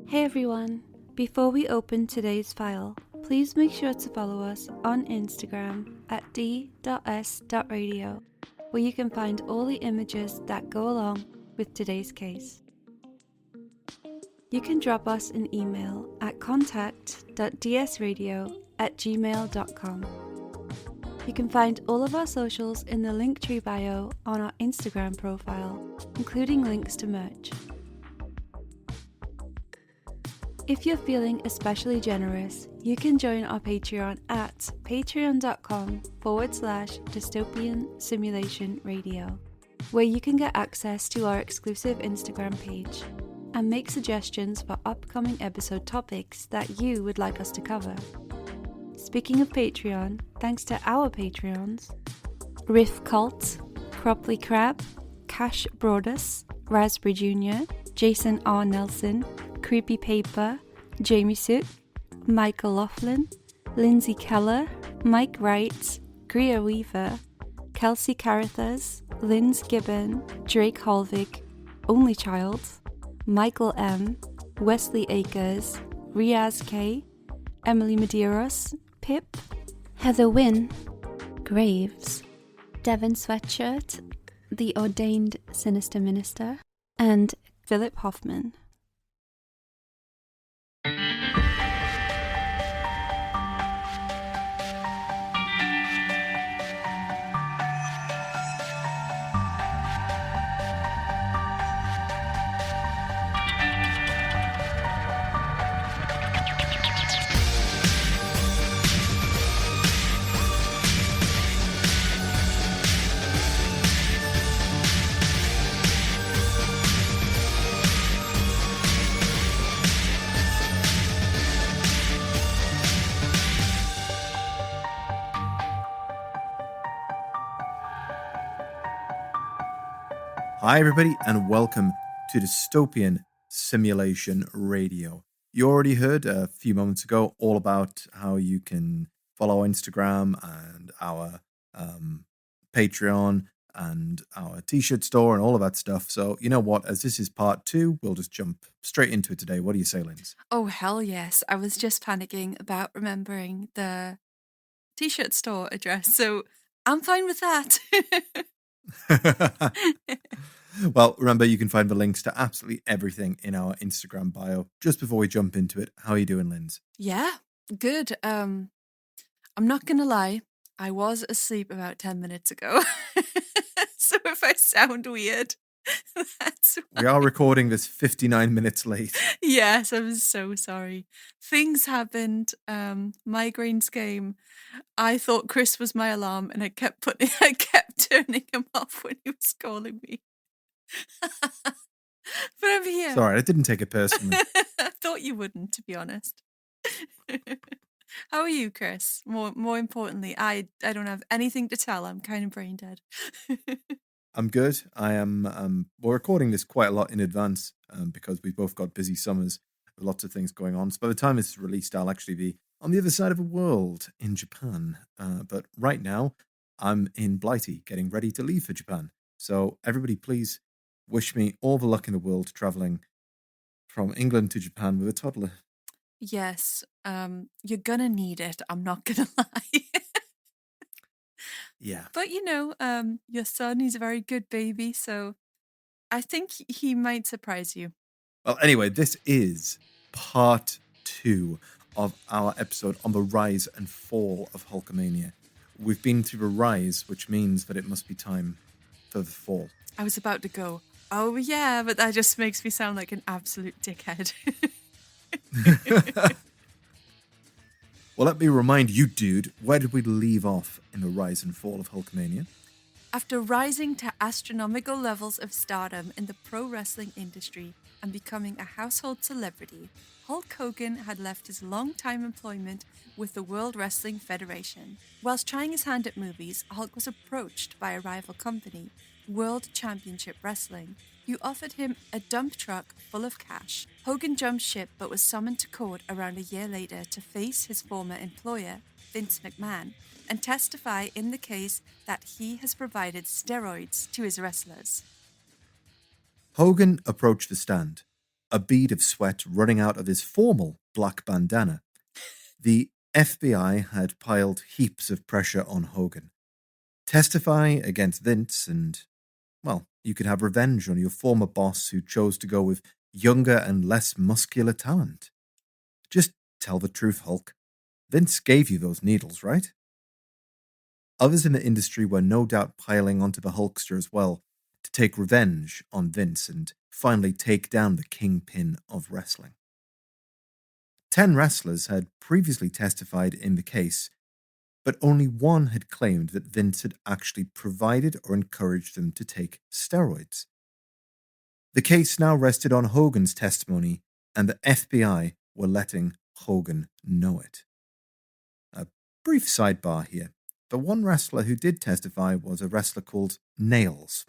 Hey everyone! Before we open today's file, please make sure to follow us on Instagram at d.s.radio, where you can find all the images that go along with today's case. You can drop us an email at contact.dsradio@gmail.com. You can find all of our socials in the Linktree bio on our Instagram profile, including links to merch. If you're feeling especially generous, you can join our Patreon at patreon.com/dystopian simulation radio, where you can get access to our exclusive Instagram page and make suggestions for upcoming episode topics that you would like us to cover. Speaking of Patreon, thanks to our Patreons, Riff Cult, Cropley Crab, Cash Broadus, Raspberry Jr., Jason R. Nelson, Creepy Paper, Jamie Sook, Michael Laughlin, Lindsay Keller, Mike Wright, Greer Weaver, Kelsey Carruthers, Linz Gibbon, Drake Holvig, Only Child, Michael M, Wesley Akers, Riaz K, Emily Medeiros, Pip, Heather Wynn, Graves, Devon Sweatshirt, The Ordained Sinister Minister, and Philip Hoffman. Hi everybody and welcome to Dystopian Simulation Radio. You already heard a few moments ago all about how you can follow our Instagram and our Patreon and our t-shirt store and all of that stuff. So you know what, as this is part 2, we'll just jump straight into it today. What do you say, Linz? Oh, hell yes. I was just panicking about remembering the t-shirt store address, so I'm fine with that. Well, remember, you can find the links to absolutely everything in our Instagram bio. Just before we jump into it, how are you doing, Linz? Yeah, good. I'm not gonna lie, I was asleep about 10 minutes ago. So if I sound weird, that's why. We are recording this 59 minutes late. Yes, I'm so sorry. Things happened. Migraines came. I thought Chris was my alarm, and I kept turning him off when he was calling me. But I'm here. Sorry, I didn't take it personally. I thought you wouldn't, to be honest. How are you, Chris? More importantly, I don't have anything to tell. I'm kind of brain dead. I'm good. I am. We're recording this quite a lot in advance because we've both got busy summers with lots of things going on. So by the time it's released, I'll actually be on the other side of the world in Japan. But right now, I'm in Blighty, getting ready to leave for Japan. So everybody, please wish me all the luck in the world traveling from England to Japan with a toddler. Yes, you're gonna need it. I'm not gonna lie. Yeah. But you know, your son, he's a very good baby, so I think he might surprise you. Well, anyway, this is part 2 of our episode on the rise and fall of Hulkamania. We've been through the rise, which means that it must be time for the fall. I was about to go, oh yeah, but that just makes me sound like an absolute dickhead. Well, let me remind you, dude, where did we leave off in the rise and fall of Hulkamania? After rising to astronomical levels of stardom in the pro wrestling industry and becoming a household celebrity, Hulk Hogan had left his long-time employment with the World Wrestling Federation. Whilst trying his hand at movies, Hulk was approached by a rival company, World Championship Wrestling, who offered him a dump truck full of cash. Hogan jumped ship but was summoned to court around a year later to face his former employer, Vince McMahon, and testify in the case that he has provided steroids to his wrestlers. Hogan approached the stand, a bead of sweat running out of his formal black bandana. The FBI had piled heaps of pressure on Hogan. Testify against Vince and, well, you could have revenge on your former boss who chose to go with younger and less muscular talent. Just tell the truth, Hulk. Vince gave you those needles, right? Others in the industry were no doubt piling onto the Hulkster as well to take revenge on Vince and finally take down the kingpin of wrestling. 10 wrestlers had previously testified in the case, but only one had claimed that Vince had actually provided or encouraged them to take steroids. The case now rested on Hogan's testimony, and the FBI were letting Hogan know it. A brief sidebar here. The one wrestler who did testify was a wrestler called Nails,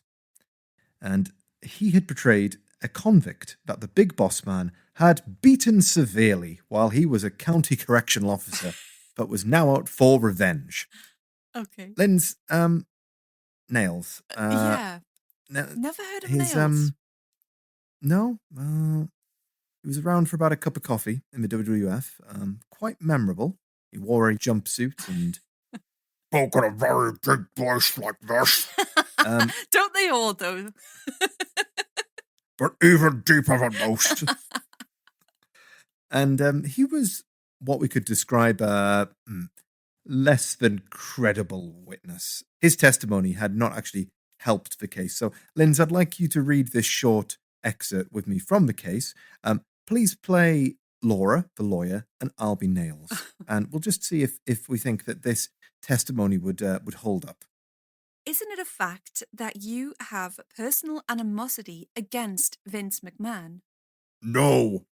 and he had portrayed a convict that the big boss man had beaten severely while he was a county correctional officer, but was now out for revenge. Okay. Linz, Nails. Yeah. Never heard of Nails. No. He was around for about a cup of coffee in the WWF. Quite memorable. He wore a jumpsuit and spoke in a very big voice like this. Don't they all, though? But even deeper than most. And he was what we could describe less than credible witness. His testimony had not actually helped the case. So, Linz, I'd like you to read this short excerpt with me from the case. Please play Laura, the lawyer, and I'll be Nails. And we'll just see if we think that this testimony would hold up. Isn't it a fact that you have personal animosity against Vince McMahon? No.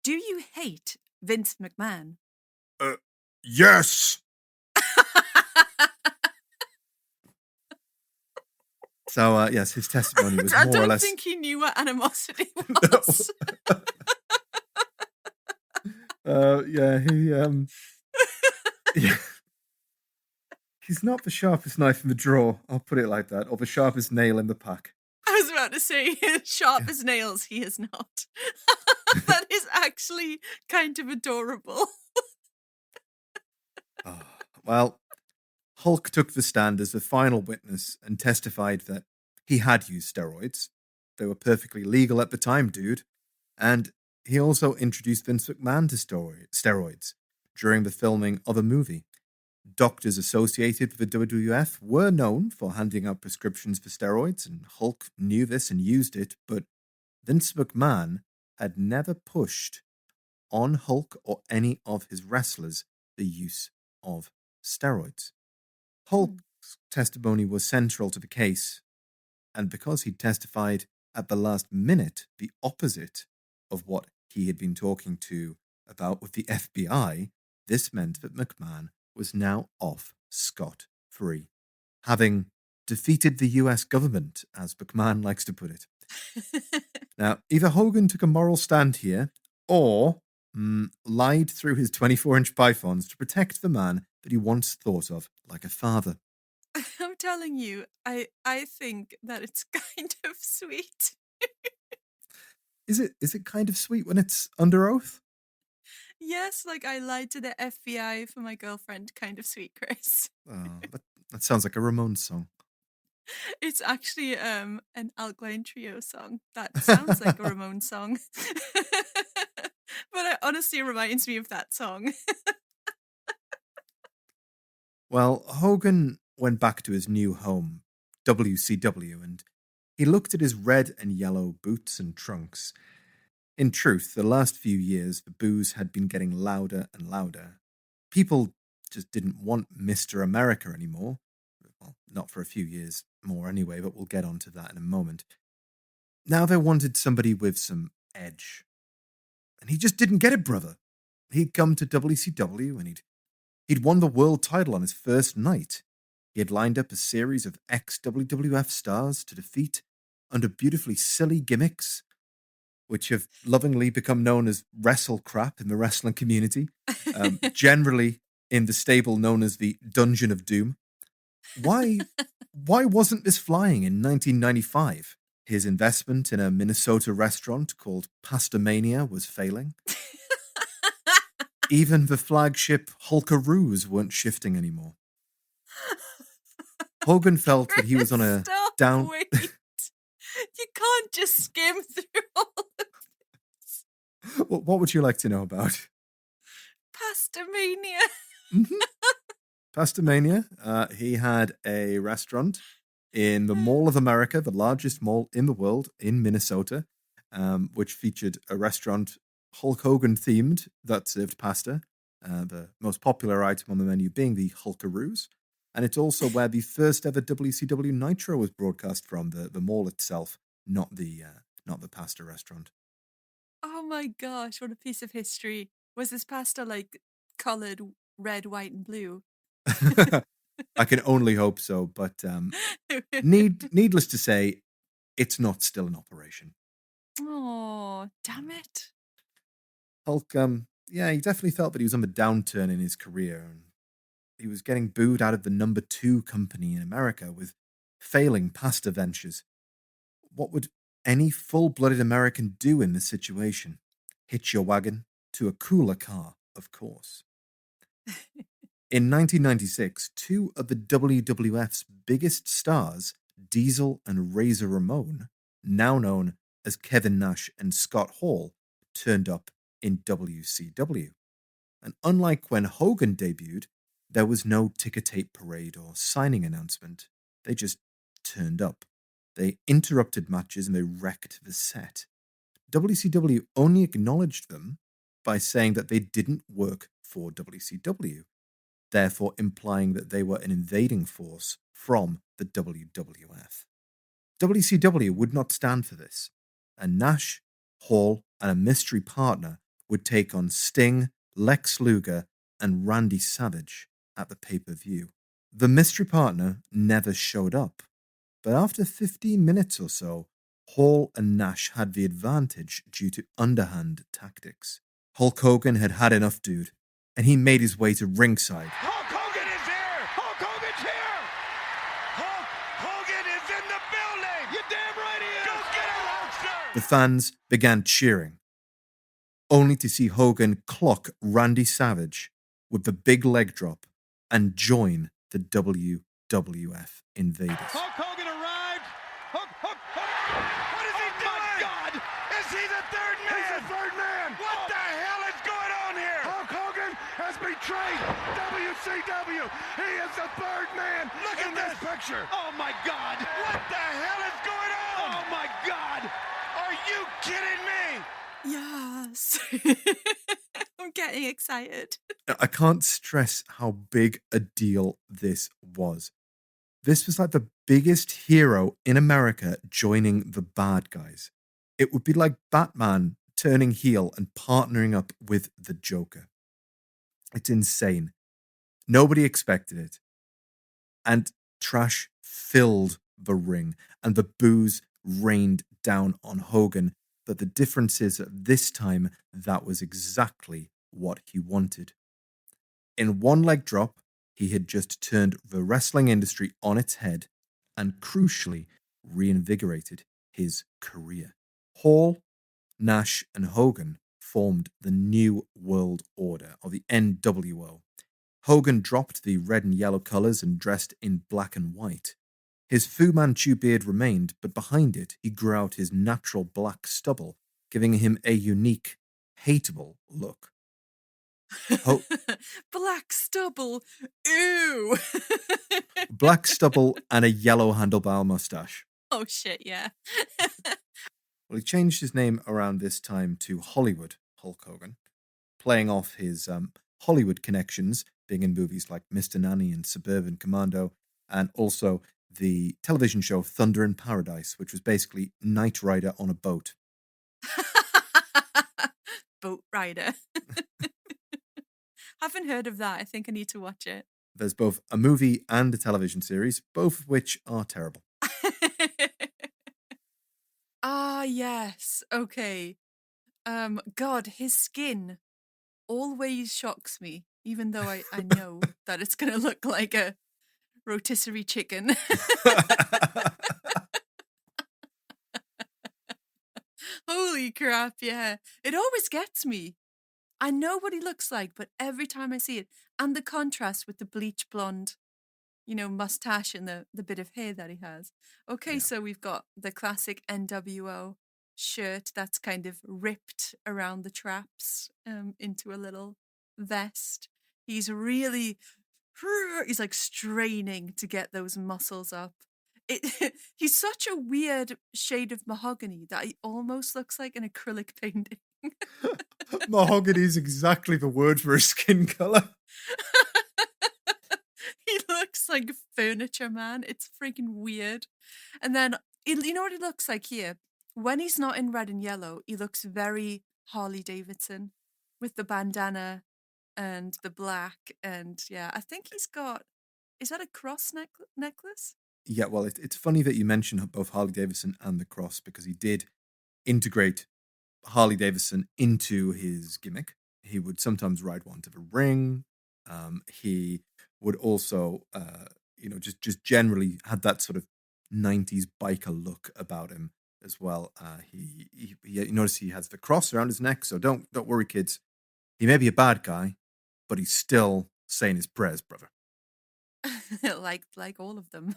Do you hate Vince McMahon? Yes. So, yes, his testimony was more or less... I don't think he knew what animosity was. Yeah. He's not the sharpest knife in the drawer, I'll put it like that, or the sharpest nail in the pack. I was about to say, sharp as nails, he is not. That is actually kind of adorable. Well, Hulk took the stand as the final witness and testified that he had used steroids. They were perfectly legal at the time, dude. And he also introduced Vince McMahon to steroids during the filming of a movie. Doctors associated with the WWF were known for handing out prescriptions for steroids, and Hulk knew this and used it, but Vince McMahon had never pushed on Hulk or any of his wrestlers the use of steroids. Hulk's testimony was central to the case, and because he testified at the last minute the opposite of what he had been talking to about with the FBI, this meant that McMahon was now off scot-free, having defeated the US government, as McMahon likes to put it. Now, either Hogan took a moral stand here, or lied through his 24-inch pythons to protect the man that he once thought of like a father. I'm telling you, I think that it's kind of sweet. Is it kind of sweet when it's under oath? Yes, like I lied to the FBI for my girlfriend, kind of sweet, Chris. Oh, that sounds like a Ramones song. It's actually an Alkaline Trio song. That sounds like a Ramones song. But it honestly reminds me of that song. Well, Hogan went back to his new home, WCW, and he looked at his red and yellow boots and trunks. In truth, the last few years, the boos had been getting louder and louder. People just didn't want Mr. America anymore. Well, not for a few years more anyway, but we'll get onto that in a moment. Now they wanted somebody with some edge. And he just didn't get it, brother. He'd come to WCW and he'd won the world title on his first night. He had lined up a series of ex-WWF stars to defeat under beautifully silly gimmicks, which have lovingly become known as wrestle crap in the wrestling community, generally in the stable known as the Dungeon of Doom. Why wasn't this flying in 1995? His investment in a Minnesota restaurant called Pastamania was failing. Even the flagship Hulkaroos weren't shifting anymore. Hogan felt that he was on a down... Wait. You can't just skim through all of this. What would you like to know about? Pastamania. Mm-hmm. Pastamania. He had a restaurant in the Mall of America, the largest mall in the world, in Minnesota, which featured a restaurant Hulk Hogan themed that served pasta, the most popular item on the menu being the Hulkaroos. And it's also where the first ever WCW Nitro was broadcast from, the mall itself, not the pasta restaurant. Oh my gosh, what a piece of history. Was this pasta like coloured red, white, and blue? I can only hope so, but needless to say, it's not still in operation. Oh, damn it. Hulk, he definitely felt that he was on the downturn in his career, and he was getting booed out of the number 2 company in America with failing pasta ventures. What would any full-blooded American do in this situation? Hitch your wagon to a cooler car, of course. In 1996, 2 of the WWF's biggest stars, Diesel and Razor Ramon, now known as Kevin Nash and Scott Hall, turned up in WCW. And unlike when Hogan debuted, there was no ticker tape parade or signing announcement. They just turned up. They interrupted matches and they wrecked the set. WCW only acknowledged them by saying that they didn't work for WCW, therefore implying that they were an invading force from the WWF. WCW would not stand for this, and Nash, Hall, and a mystery partner would take on Sting, Lex Luger, and Randy Savage at the pay-per-view. The mystery partner never showed up, but after 15 minutes or so, Hall and Nash had the advantage due to underhand tactics. Hulk Hogan had had enough, dude, and he made his way to ringside. Hulk Hogan is here! Hulk Hogan's here! Hulk Hogan is in the building! You damn right he is! Go get him, Hulkster! The fans began cheering, only to see Hogan clock Randy Savage with the big leg drop and join the WWF Invaders. Hulk Hogan arrived! Hulk! What is he doing? My God! Is he the third man? He's the third man! What the hell is going on here? Hulk Hogan has betrayed WCW! He is the third man! Look at this picture! Oh my God! What the hell is going on? Oh my God! Are you kidding me? Yes. I'm getting excited. I can't stress how big a deal this was. This was like the biggest hero in America joining the bad guys. It would be like Batman turning heel and partnering up with the Joker. It's insane. Nobody expected it. And trash filled the ring, and the boos rained down on Hogan. But the difference is that this time, that was exactly what he wanted. In one leg drop, he had just turned the wrestling industry on its head and crucially reinvigorated his career. Hall, Nash, and Hogan formed the New World Order, or the NWO. Hogan dropped the red and yellow colours and dressed in black and white. His Fu Manchu beard remained, but behind it he grew out his natural black stubble, giving him a unique, hateable look. Black stubble. Ew. Black stubble and a yellow handlebar mustache. Oh shit, yeah. Well, he changed his name around this time to Hollywood Hulk Hogan, playing off his Hollywood connections, being in movies like Mr. Nanny and Suburban Commando, and also the television show Thunder in Paradise, which was basically Knight Rider on a boat. Boat Rider. Haven't heard of that. I think I need to watch it. There's both a movie and a television series, both of which are terrible. Ah, yes. Okay. God, his skin always shocks me, even though I know that it's going to look like a rotisserie chicken. Holy crap, yeah. It always gets me. I know what he looks like, but every time I see it, and the contrast with the bleach blonde, mustache and the bit of hair that he has. Okay, Yeah. so we've got the classic NWO shirt that's kind of ripped around the traps into a little vest. He's really, he's like straining to get those muscles up. He's such a weird shade of mahogany that he almost looks like an acrylic painting. Mahogany is exactly the word for his skin color. He looks like furniture, man. It's freaking weird. And then, you know what he looks like here? When he's not in red and yellow, he looks very Harley Davidson with the bandana and the black. And yeah, I think he's got, is that a cross necklace? Yeah, well, it's funny that you mention both Harley Davidson and the cross because he did integrate Harley Davidson into his gimmick. He would sometimes ride one to the ring. He would also, just generally had that sort of 90s biker look about him as well. You notice he has the cross around his neck, so don't worry, kids. He may be a bad guy, but he's still saying his prayers, brother. like all of them.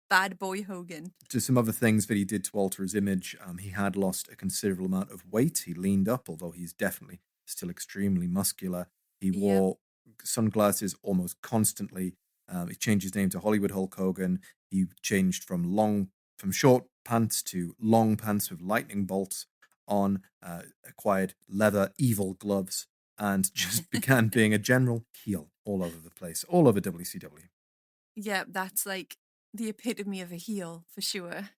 Bad boy Hogan. Just some other things that he did to alter his image. He had lost a considerable amount of weight. He leaned up, although he's definitely still extremely muscular. He wore sunglasses almost constantly. He changed his name to Hollywood Hulk Hogan. He changed from short pants to long pants with lightning bolts on, acquired leather evil gloves, and just began being a general heel all over the place, all over WCW. Yeah, that's like the epitome of a heel for sure.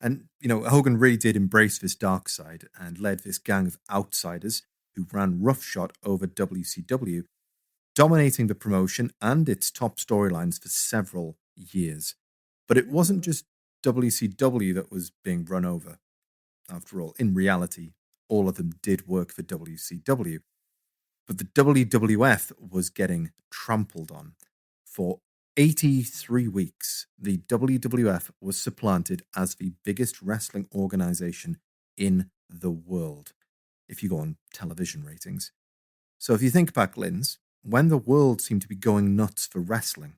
And, Hogan really did embrace this dark side and led this gang of outsiders who ran roughshod over WCW, dominating the promotion and its top storylines for several years. But it wasn't just WCW that was being run over. After all, in reality, all of them did work for WCW. But the WWF was getting trampled on. For 83 weeks, the WWF was supplanted as the biggest wrestling organization in the world, if you go on television ratings. So if you think back, Linz, when the world seemed to be going nuts for wrestling,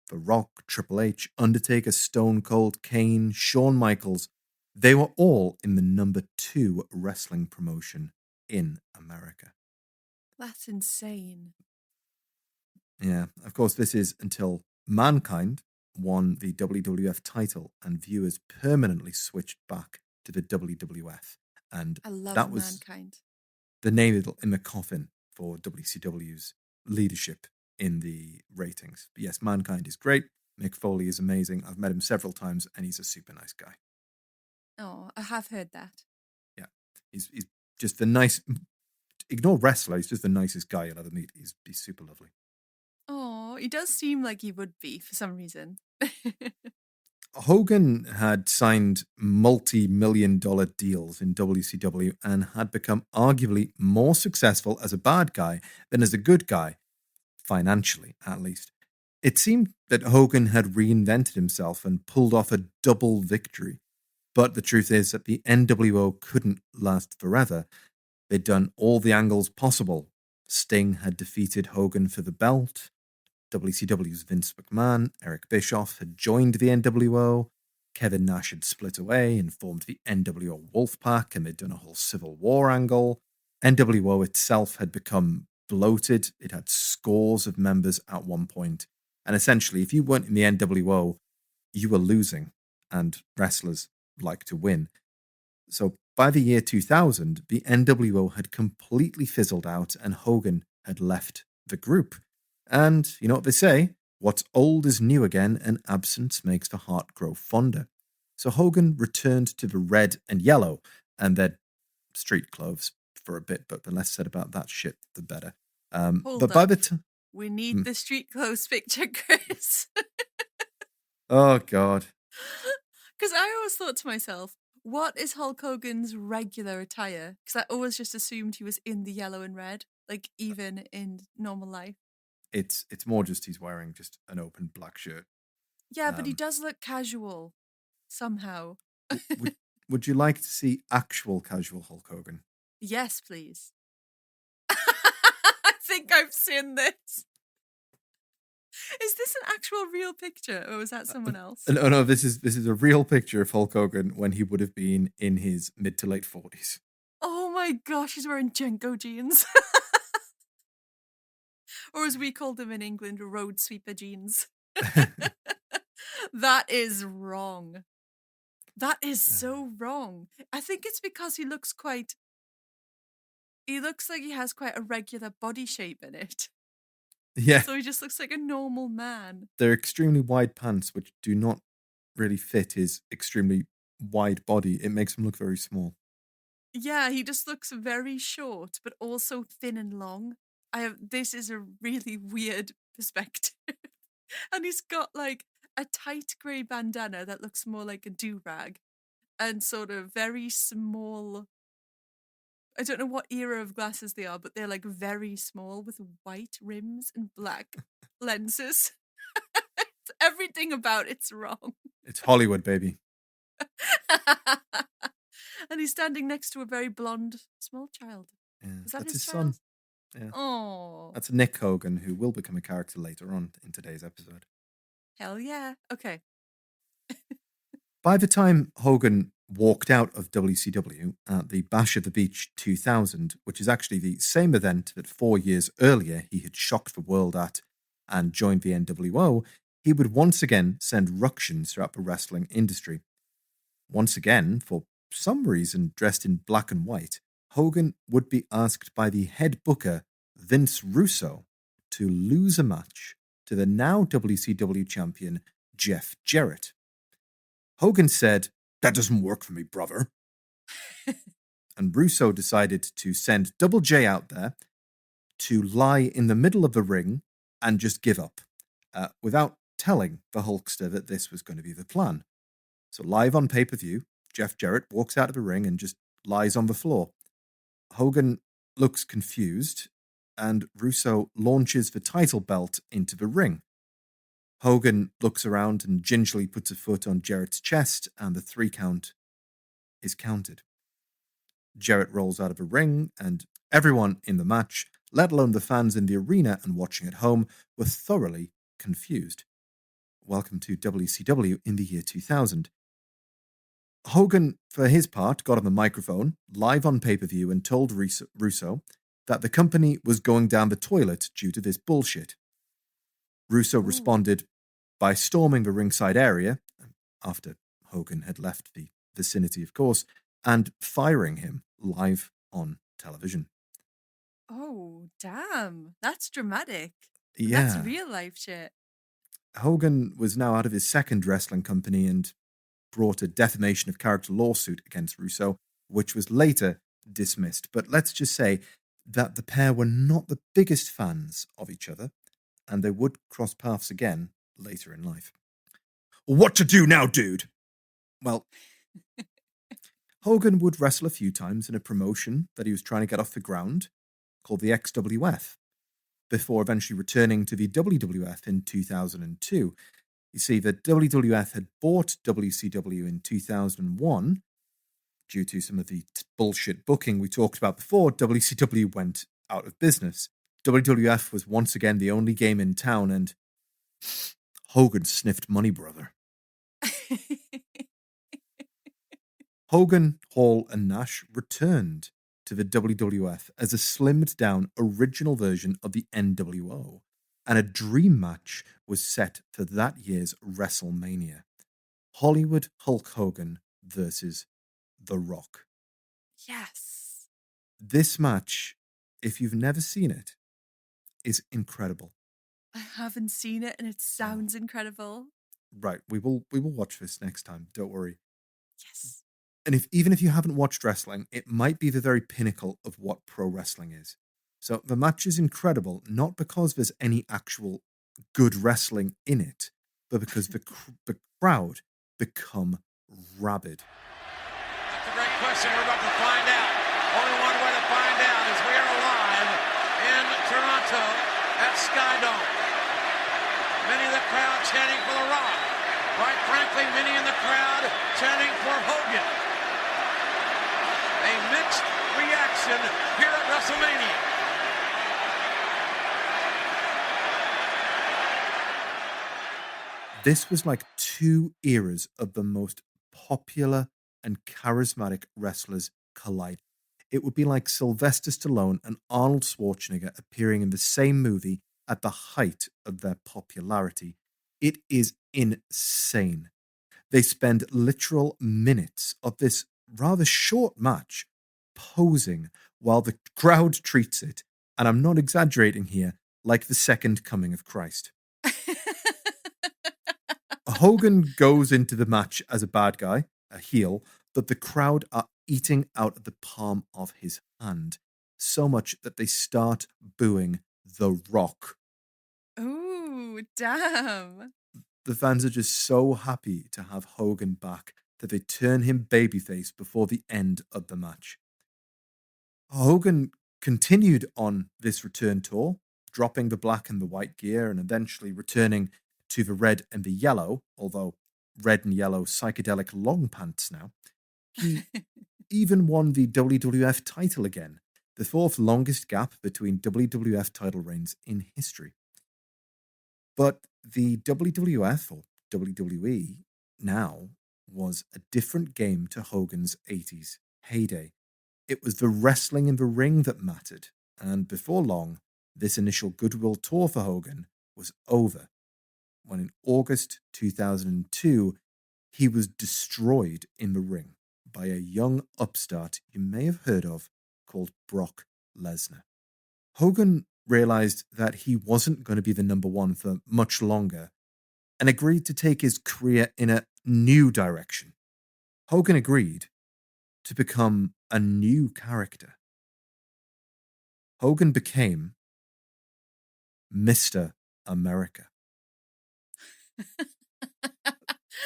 The Rock, Triple H, Undertaker, Stone Cold, Kane, Shawn Michaels, they were all in the number 2 wrestling promotion in America. That's insane. Yeah, of course, this is until Mankind won the WWF title and viewers permanently switched back to the WWF. And I love that was Mankind. the nail in the coffin for WCW's leadership in the ratings. But yes, Mankind is great. Mick Foley is amazing. I've met him several times and he's a super nice guy. Oh, I have heard that. Yeah, he's just the nice... Ignore wrestler, he's just the nicest guy you'll ever meet. He's super lovely. Oh, he does seem like he would be for some reason. Hogan had signed multi-million-dollar deals in WCW and had become arguably more successful as a bad guy than as a good guy, financially at least. It seemed that Hogan had reinvented himself and pulled off a double victory. But the truth is that the NWO couldn't last forever. They'd done all the angles possible. Sting had defeated Hogan for the belt. WCW's Vince McMahon, Eric Bischoff, had joined the NWO. Kevin Nash had split away and formed the NWO Wolfpack, and they'd done a whole Civil War angle. NWO itself had become bloated. It had scores of members at one point. And essentially, if you weren't in the NWO, you were losing, and wrestlers like to win. So by the year 2000, the NWO had completely fizzled out and Hogan had left the group. And you know what they say? What's old is new again, and absence makes the heart grow fonder. So Hogan returned to the red and yellow, and then street clothes for a bit, but the less said about that shit, the better. But by the time... We need the street clothes picture, Chris. Oh, God. Because I always thought to myself, what is Hulk Hogan's regular attire? Because I always just assumed he was in the yellow and red, like even in normal life. It's more just he's wearing just an open black shirt. Yeah, but he does look casual somehow. would you like to see actual casual Hulk Hogan? Yes, please. I think I've seen this. Is this an actual real picture, or was that someone else? No, this is a real picture of Hulk Hogan when he would have been in his mid to late 40s. Oh my gosh, he's wearing Jenko jeans. Or as we called them in England, road sweeper jeans. That is wrong. That is so wrong. I think it's because he looks like he has quite a regular body shape in it. Yeah. So he just looks like a normal man. They're extremely wide pants, which do not really fit his extremely wide body. It makes him look very small. Yeah, he just looks very short, but also thin and long. This is a really weird perspective. And he's got like a tight grey bandana that looks more like a do-rag and sort of very small. I don't know what era of glasses they are, but they're like very small with white rims and black lenses. Everything about it's wrong. It's Hollywood, baby. And he's standing next to a very blonde small child. Yeah, Is that that's his his child? son. Yeah. Oh, That's Nick Hogan, who will become a character later on in today's episode. hell yeah. Okay. By the time Hogan walked out of WCW at the Bash of the Beach 2000, which is actually the same event that 4 years earlier he had shocked the world at and joined the NWO, he would once again send ructions throughout the wrestling industry. Once again, for some reason dressed in black and white, Hogan would be asked by the head booker, Vince Russo, to lose a match to the now WCW champion, Jeff Jarrett. Hogan said, "That doesn't work for me, brother." And Russo decided to send Double J out there to lie in the middle of the ring and just give up, without telling the Hulkster that this was going to be the plan. So live on pay-per-view, Jeff Jarrett walks out of the ring and just lies on the floor. Hogan looks confused, and Russo launches the title belt into the ring. Hogan looks around and gingerly puts a foot on Jarrett's chest, and the 3 count is counted. Jarrett rolls out of the ring, and everyone in the match, let alone the fans in the arena and watching at home, were thoroughly confused. Welcome to WCW in the year 2000. Hogan, for his part, got on the microphone, live on pay-per-view, and told Russo that the company was going down the toilet due to this bullshit. Russo responded by storming the ringside area, after Hogan had left the vicinity, of course, and firing him live on television. Oh, damn. That's dramatic. Yeah. That's real life shit. Hogan was now out of his second wrestling company and brought a defamation of character lawsuit against Russo, which was later dismissed. But let's just say that the pair were not the biggest fans of each other, and they would cross paths again later in life. What to do now, dude? Well, Hogan would wrestle a few times in a promotion that he was trying to get off the ground, called the XWF, before eventually returning to the WWF in 2002. You see, the WWF had bought WCW in 2001. Due to some of the bullshit booking we talked about before, WCW went out of business. WWF was once again the only game in town, and Hogan sniffed money, brother. Hogan, Hall, and Nash returned to the WWF as a slimmed-down original version of the NWO, and a dream match was set for that year's WrestleMania. Hollywood Hulk Hogan versus The Rock. Yes. This match, if you've never seen it, is incredible. I haven't seen it and it sounds incredible. Right, we will watch this next time, don't worry. Yes. And even if you haven't watched wrestling, it might be the very pinnacle of what pro wrestling is. So the match is incredible, not because there's any actual good wrestling in it, but because the crowd become rabid. That's a great question. We're about to find out. Only one way to find out is we are live in Toronto at Skydome. Many of the crowd chanting for The Rock. Quite frankly, many in the crowd chanting for Hogan. mixed reaction here at WrestleMania. This was like two eras of the most popular and charismatic wrestlers collide. It would be like Sylvester Stallone and Arnold Schwarzenegger appearing in the same movie at the height of their popularity. It is insane. They spend literal minutes of this rather short match posing while the crowd treats it, and I'm not exaggerating here, like the second coming of Christ. Hogan goes into the match as a bad guy, a heel, that the crowd are eating out of the palm of his hand, so much that they start booing The Rock. Ooh, damn. The fans are just so happy to have Hogan back that they turn him babyface before the end of the match. Hogan continued on this return tour, dropping the black and the white gear and eventually returning to the red and the yellow, although red and yellow psychedelic long pants now. He even won the WWF title again, the fourth longest gap between WWF title reigns in history. But the WWF, or WWE, now was a different game to Hogan's 80s heyday. It was the wrestling in the ring that mattered, and before long, this initial goodwill tour for Hogan was over, when in August 2002, he was destroyed in the ring by a young upstart you may have heard of called Brock Lesnar. Hogan realized that he wasn't going to be the number one for much longer and agreed to take his career in a new direction. Hogan agreed to become a new character. Hogan became Mr. America.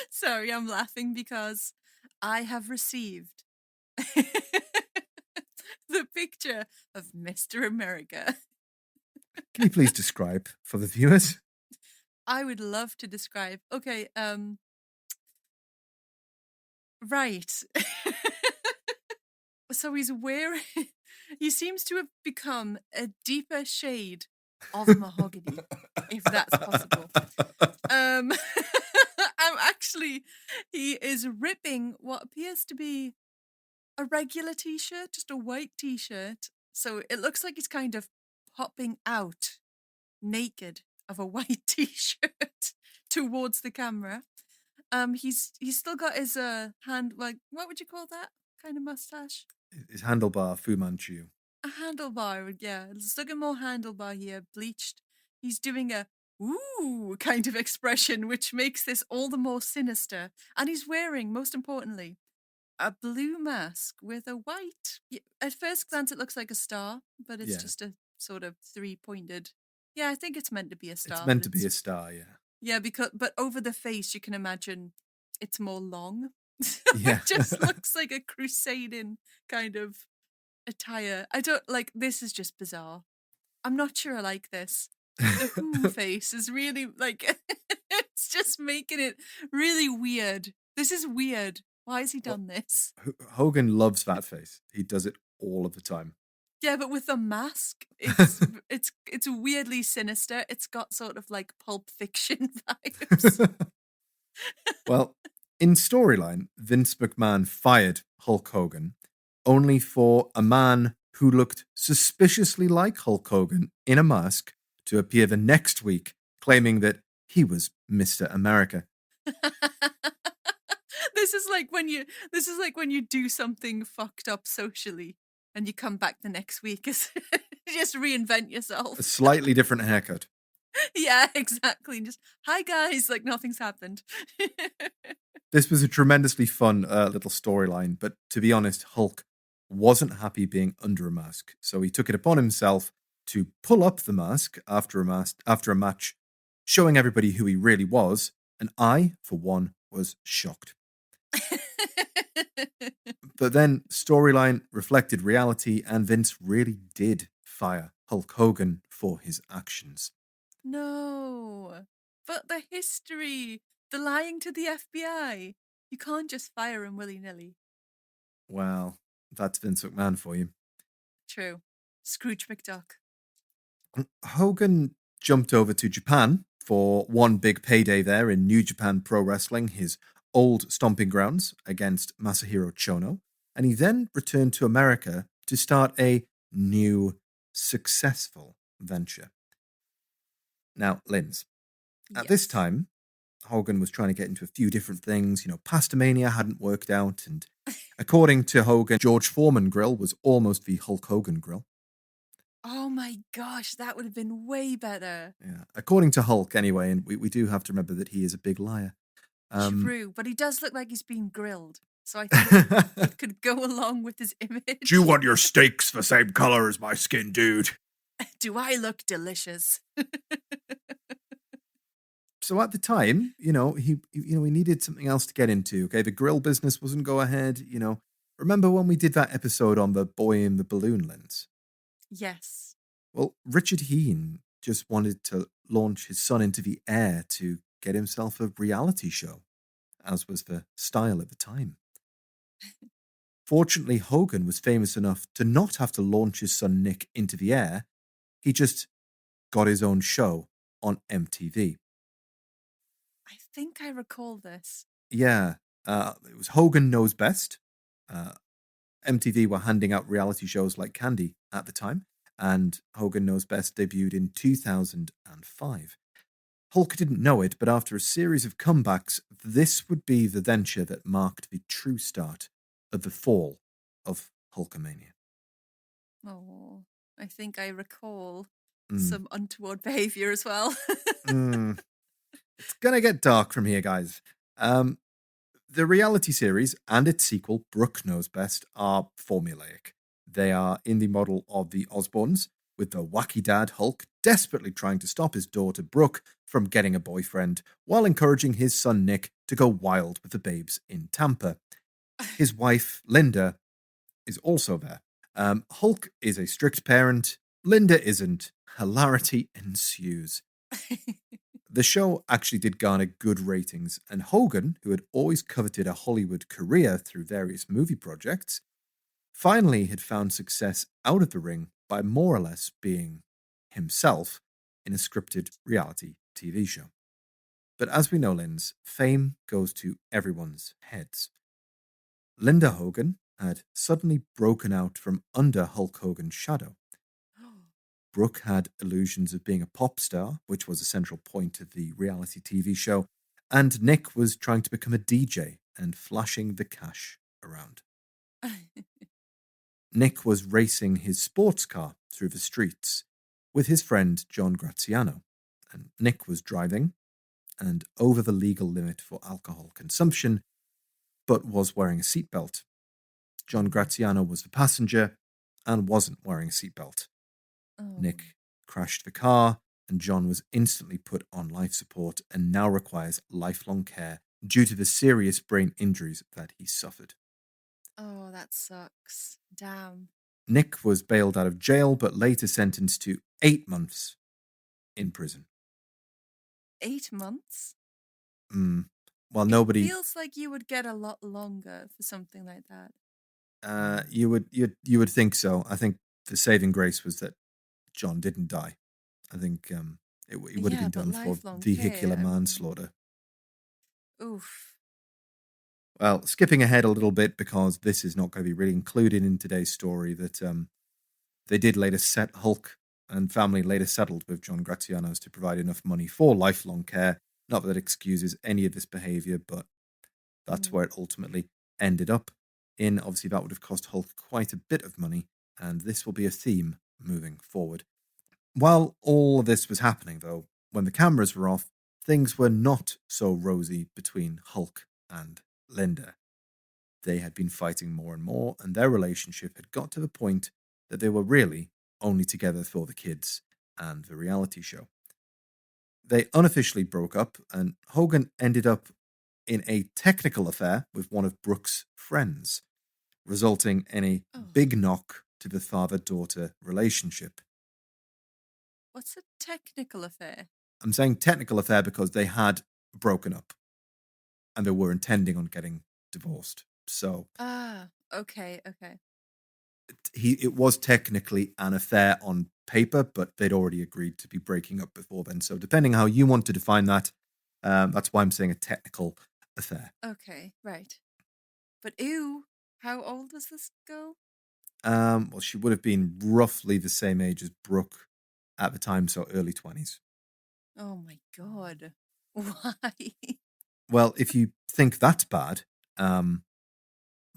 Sorry, I'm laughing because I have received the picture of Mr. America. Can you please describe for the viewers? I would love to describe. Okay, right. So he seems to have become a deeper shade of mahogany, if that's possible. He is ripping what appears to be a regular t-shirt, just a white t-shirt. So it looks like he's kind of popping out naked of a white t-shirt towards the camera. He's still got his hand, like, what would you call that kind of mustache? His handlebar, Fu Manchu. A handlebar, yeah. Let's look at more handlebar here, bleached. He's doing a ooh kind of expression, which makes this all the more sinister. And he's wearing, most importantly, a blue mask with a white. At first glance, it looks like a star, but it's just a sort of three-pointed. Yeah, I think it's meant to be a star. It's meant to be a star, yeah. Yeah, but over the face, you can imagine it's more long. Yeah. It just looks like a crusading kind of attire. I don't like, this is just bizarre. I'm not sure I like this. The Who face is really like, it's just making it really weird. This is weird. Why has he done this? Hogan loves that face. He does it all of the time. Yeah, but with the mask, it's weirdly sinister. It's got sort of like Pulp Fiction vibes. Well, in storyline, Vince McMahon fired Hulk Hogan only for a man who looked suspiciously like Hulk Hogan in a mask to appear the next week, claiming that he was Mr. America. This is like when you do something fucked up socially and you come back the next week. Just reinvent yourself. A slightly different haircut. Yeah, exactly. Just, hi guys, like nothing's happened. This was a tremendously fun little storyline, but to be honest, Hulk wasn't happy being under a mask, so he took it upon himself to pull up the mask after a match, showing everybody who he really was, and I, for one, was shocked. But then storyline reflected reality, and Vince really did fire Hulk Hogan for his actions. No, but the history, the lying to the FBI, you can't just fire him willy-nilly. Well, That's Vince McMahon for you. True. Scrooge McDuck. Hogan jumped over to Japan for one big payday there in New Japan Pro Wrestling, his old stomping grounds, against Masahiro Chono, and he then returned to America to start a new, successful venture. Now, Linz, at this time, Hogan was trying to get into a few different things. Pastamania hadn't worked out, and according to Hogan, George Foreman grill was almost the Hulk Hogan grill. Oh my gosh, that would have been way better. Yeah, according to Hulk, anyway, and we do have to remember that he is a big liar. True, but he does look like he's being grilled, so I think it could go along with his image. Do you want your steaks the same color as my skin, dude? Do I look delicious? So at the time, he needed something else to get into. Okay, the grill business wasn't go ahead. Remember when we did that episode on the boy in the balloon, Linz? Yes. Well, Richard Heen just wanted to launch his son into the air to get himself a reality show, as was the style at the time. Fortunately, Hogan was famous enough to not have to launch his son Nick into the air. He just got his own show on MTV. I think I recall this. Yeah, it was Hogan Knows Best. MTV were handing out reality shows like candy at the time, and Hogan Knows Best debuted in 2005. Hulk didn't know it, but after a series of comebacks, this would be the venture that marked the true start of the fall of Hulkamania. Oh, I think I recall some untoward behavior as well. It's going to get dark from here, guys. The reality series and its sequel, Brooke Knows Best, are formulaic. They are in the model of the Osbournes, with the wacky dad Hulk desperately trying to stop his daughter Brooke from getting a boyfriend, while encouraging his son Nick to go wild with the babes in Tampa. His wife, Linda, is also there. Hulk is a strict parent. Linda isn't. Hilarity ensues. The show actually did garner good ratings, and Hogan, who had always coveted a Hollywood career through various movie projects, finally had found success out of the ring by more or less being himself in a scripted reality TV show. But as we know, Linz, fame goes to everyone's heads. Linda Hogan had suddenly broken out from under Hulk Hogan's shadow. Brooke had illusions of being a pop star, which was a central point of the reality TV show, and Nick was trying to become a DJ and flashing the cash around. Nick was racing his sports car through the streets with his friend John Graziano, and Nick was driving and over the legal limit for alcohol consumption, but was wearing a seatbelt. John Graziano was the passenger and wasn't wearing a seatbelt. Nick crashed the car, and John was instantly put on life support and now requires lifelong care due to the serious brain injuries that he suffered. Oh, that sucks. Damn. Nick was bailed out of jail, but later sentenced to 8 months in prison. 8 months? Well, nobody... It feels like you would get a lot longer for something like that. You would think so. I think the saving grace was that John didn't die. I think it would have been done for vehicular manslaughter. Oof. Well, skipping ahead a little bit, because this is not going to be really included in today's story, that they did later Hulk and family later settled with John Graziano's to provide enough money for lifelong care. Not that it excuses any of this behavior, but that's where it ultimately ended up in. Obviously, that would have cost Hulk quite a bit of money, and this will be a theme moving forward. While all of this was happening, though, when the cameras were off, things were not so rosy between Hulk and Linda. They had been fighting more and more, and their relationship had got to the point that they were really only together for the kids and the reality show. They unofficially broke up, and Hogan ended up in a technical affair with one of Brooke's friends, resulting in a big knock to the father-daughter relationship. What's a technical affair? I'm saying technical affair because they had broken up and they were intending on getting divorced. So okay. it was technically an affair on paper, but they'd already agreed to be breaking up before then. So depending how you want to define that, that's why I'm saying a technical affair. Okay, right. But ew, how old was this girl? Well, she would have been roughly the same age as Brooke at the time, so early 20s. Oh my god. Why? Well, if you think that's bad,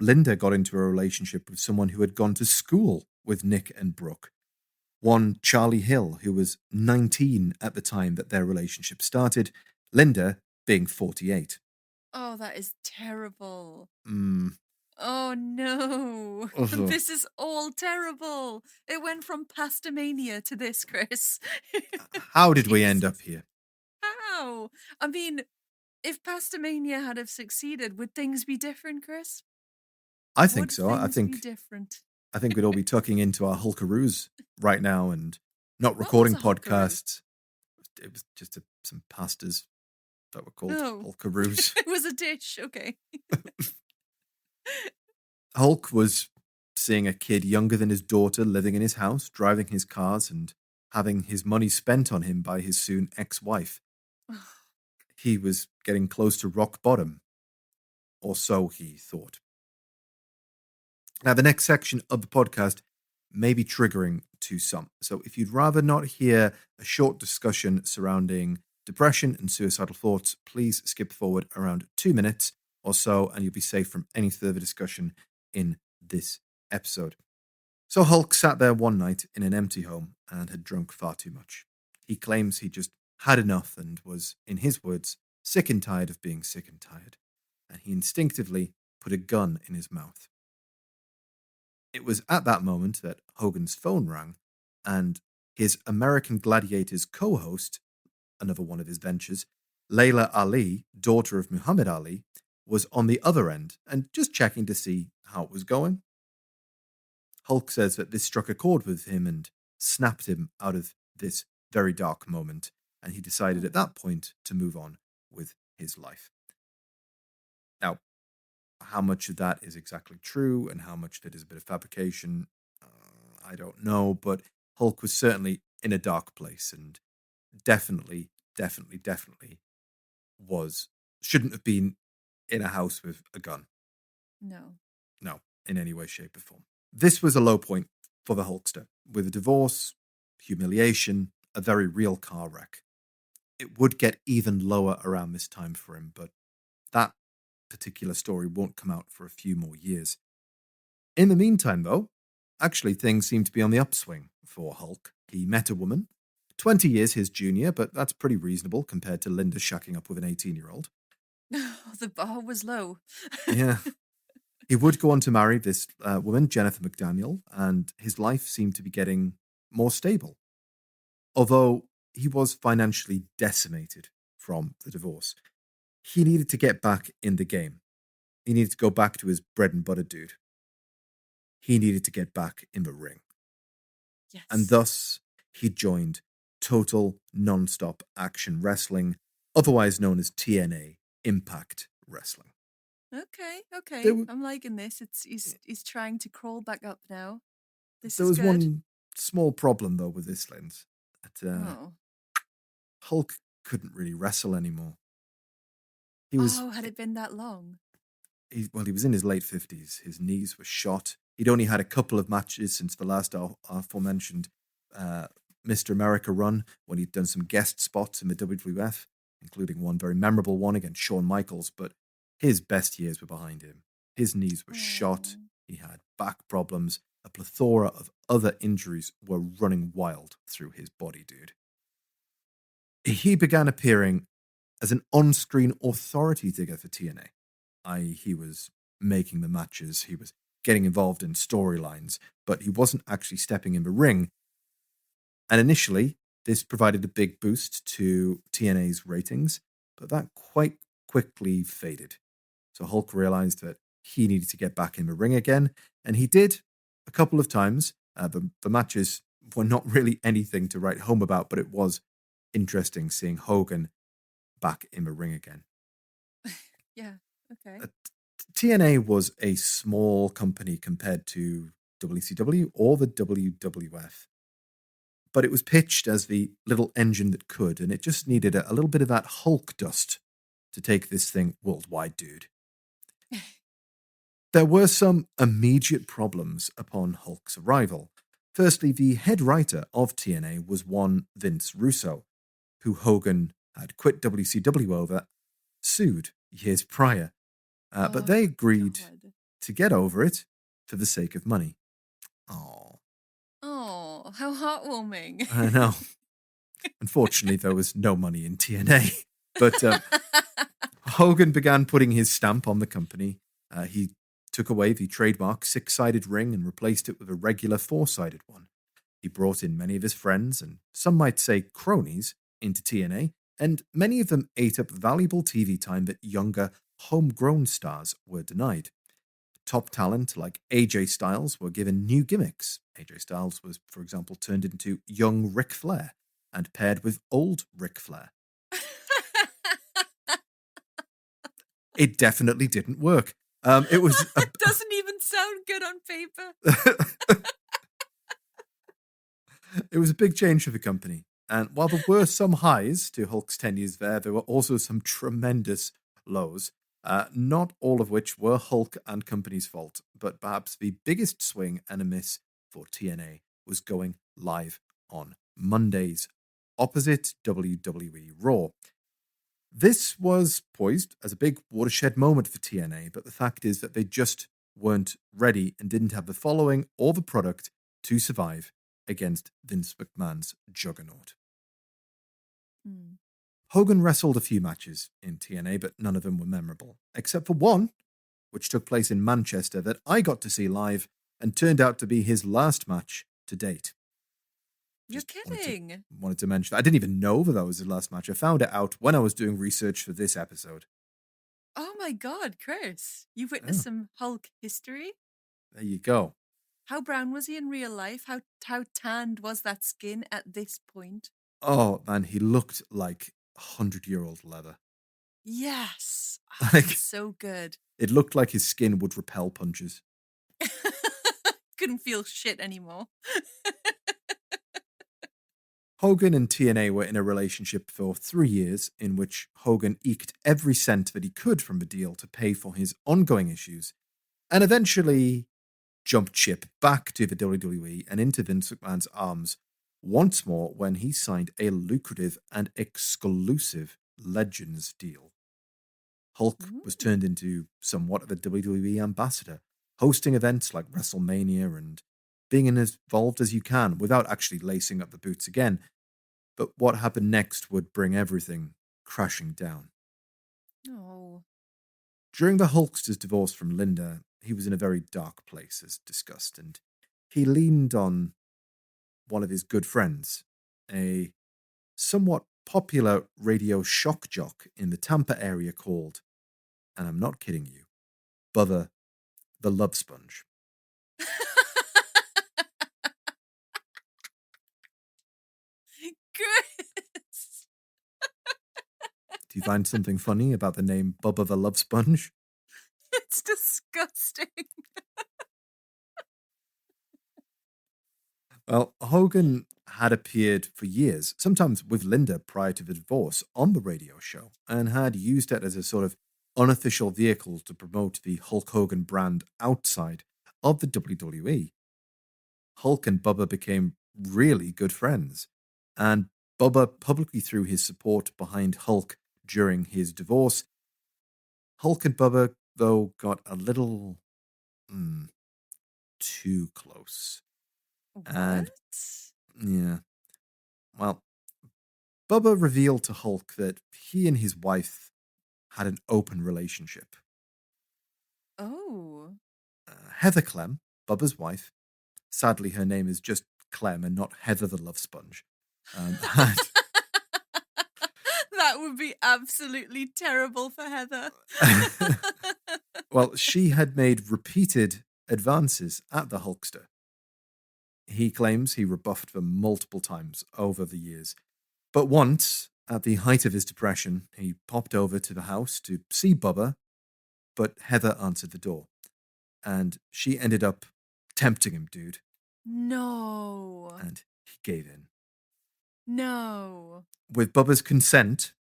Linda got into a relationship with someone who had gone to school with Nick and Brooke. One Charlie Hill, who was 19 at the time that their relationship started, Linda being 48. Oh, that is terrible. Mm. Oh no. Ugh. This is all terrible. It went from Pastamania to this, Chris. How did we end Jesus. up here? How? I mean, if Pastamania had have succeeded, would things be different, Chris? I think Would so. I things be think different? we'd all be tucking into our Hulkaroos right now and not What recording was a Hulkaroo? podcasts. It was just some pastas that were called Oh. Hulkaroos. It was a dish, okay. Hulk was seeing a kid younger than his daughter living in his house, driving his cars, and having his money spent on him by his soon ex-wife. He was getting close to rock bottom, or so he thought. Now, the next section of the podcast may be triggering to some. So if you'd rather not hear a short discussion surrounding depression and suicidal thoughts, please skip forward around 2 minutes or so, and you'll be safe from any further discussion in this episode. So Hulk sat there one night in an empty home and had drunk far too much. He claims he just had enough and was, in his words, sick and tired of being sick and tired. And he instinctively put a gun in his mouth. It was at that moment that Hogan's phone rang, and his American Gladiators co-host, another one of his ventures, Layla Ali, daughter of Muhammad Ali, was on the other end and just checking to see how it was going. Hulk says that this struck a chord with him and snapped him out of this very dark moment, and he decided at that point to move on with his life. Now, how much of that is exactly true and how much of it is a bit of fabrication, I don't know, but Hulk was certainly in a dark place and definitely shouldn't have been in a house with a gun. No, in any way, shape, or form. This was a low point for the Hulkster, with a divorce, humiliation, a very real car wreck. It would get even lower around this time for him, but that particular story won't come out for a few more years. In the meantime, though, actually things seem to be on the upswing for Hulk. He met a woman, 20 years his junior, but that's pretty reasonable compared to Linda shacking up with an 18-year-old. the bar was low. Yeah. He would go on to marry this woman, Jennifer McDaniel, and his life seemed to be getting more stable. Although he was financially decimated from the divorce, he needed to get back in the game. He needed to go back to his bread and butter dude. He needed to get back in the ring. Yes. And thus, he joined Total Non-Stop Action Wrestling, otherwise known as TNA Impact Wrestling. Okay. I'm liking this. He's trying to crawl back up now. There was one small problem, though, with this, Linz. Hulk couldn't really wrestle anymore. Had it been that long? He was in his late 50s. His knees were shot. He'd only had a couple of matches since the last aforementioned Mr. America run, when he'd done some guest spots in the WWF, including one very memorable one against Shawn Michaels, but his best years were behind him. His knees were shot. He had back problems. A plethora of other injuries were running wild through his body, dude. He began appearing as an on-screen authority figure for TNA. He was making the matches, he was getting involved in storylines, but he wasn't actually stepping in the ring. And initially, this provided a big boost to TNA's ratings, but that quite quickly faded. So Hulk realized that he needed to get back in the ring again, and he did a couple of times. The matches were not really anything to write home about, but it was interesting seeing Hogan back in the ring again. Yeah, okay. TNA was a small company compared to WCW or the WWF. But it was pitched as the little engine that could, and it just needed a little bit of that Hulk dust to take this thing worldwide, dude. There were some immediate problems upon Hulk's arrival. Firstly, the head writer of TNA was one Vince Russo, who Hogan had quit WCW over, sued years prior. But they agreed to get over it for the sake of money. Oh, how heartwarming. I know. Unfortunately, there was no money in TNA. But Hogan began putting his stamp on the company. He took away the trademark six-sided ring and replaced it with a regular four-sided one. He brought in many of his friends, and some might say cronies, into TNA, and many of them ate up valuable TV time that younger, homegrown stars were denied. Top talent like AJ Styles were given new gimmicks. AJ Styles was, for example, turned into young Ric Flair and paired with old Ric Flair. It definitely didn't work. It was. It doesn't even sound good on paper. It was a big change for the company. And while there were some highs to Hulk's 10 years there were also some tremendous lows, not all of which were Hulk and company's fault. But perhaps the biggest swing and a miss for TNA was going live on Mondays, opposite WWE Raw. This was poised as a big watershed moment for TNA, but the fact is that they just weren't ready and didn't have the following or the product to survive against Vince McMahon's juggernaut. Hogan wrestled a few matches in TNA, but none of them were memorable, except for one, which took place in Manchester that I got to see live and turned out to be his last match to date. You're kidding. Wanted to mention that. I didn't even know that was his last match. I found it out when I was doing research for this episode. Oh my God, Chris. You witnessed some Hulk history? There you go. How brown was he in real life? How tanned was that skin at this point? Oh, man, he looked like 100-year-old leather. Yes. Like, so good. It looked like his skin would repel punches. Couldn't feel shit anymore. Hogan and TNA were in a relationship for 3 years in which Hogan eked every cent that he could from the deal to pay for his ongoing issues and eventually jumped ship back to the WWE and into Vince McMahon's arms once more when he signed a lucrative and exclusive Legends deal. Hulk was turned into somewhat of a WWE ambassador, hosting events like WrestleMania and being as involved as you can without actually lacing up the boots again. But what happened next would bring everything crashing down. Oh. During the Hulkster's divorce from Linda, he was in a very dark place, as discussed, and he leaned on one of his good friends, a somewhat popular radio shock jock in the Tampa area called, and I'm not kidding you, Bubba the Love Sponge. Chris! Do you find something funny about the name Bubba the Love Sponge? It's disgusting. Well, Hogan had appeared for years, sometimes with Linda prior to the divorce, on the radio show, and had used it as a sort of unofficial vehicle to promote the Hulk Hogan brand outside of the WWE. Hulk and Bubba became really good friends, and Bubba publicly threw his support behind Hulk during his divorce. Hulk and Bubba, though, got a little too close. What? And yeah. Well, Bubba revealed to Hulk that he and his wife had an open relationship. Oh. Heather Clem, Bubba's wife, sadly her name is just Clem and not Heather the Love Sponge. That would be absolutely terrible for Heather. Well, she had made repeated advances at the Hulkster. He claims he rebuffed them multiple times over the years. But once, at the height of his depression, he popped over to the house to see Bubba, but Heather answered the door. And she ended up tempting him, dude. No. And he gave in. No. With Bubba's consent,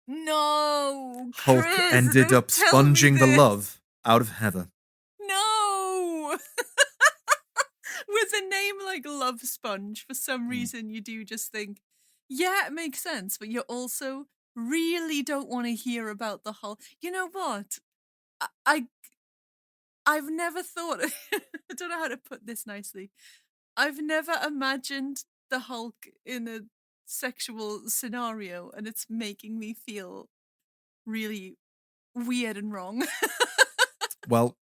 No. Hulk Chris, ended don't up tell me sponging the this. love out of Heather. No. With a name like Love Sponge, for some reason you do just think, yeah, it makes sense, but you also really don't want to hear about the Hulk. You know what? I've never thought, I don't know how to put this nicely. I've never imagined the Hulk in a sexual scenario, and it's making me feel really weird and wrong. Well,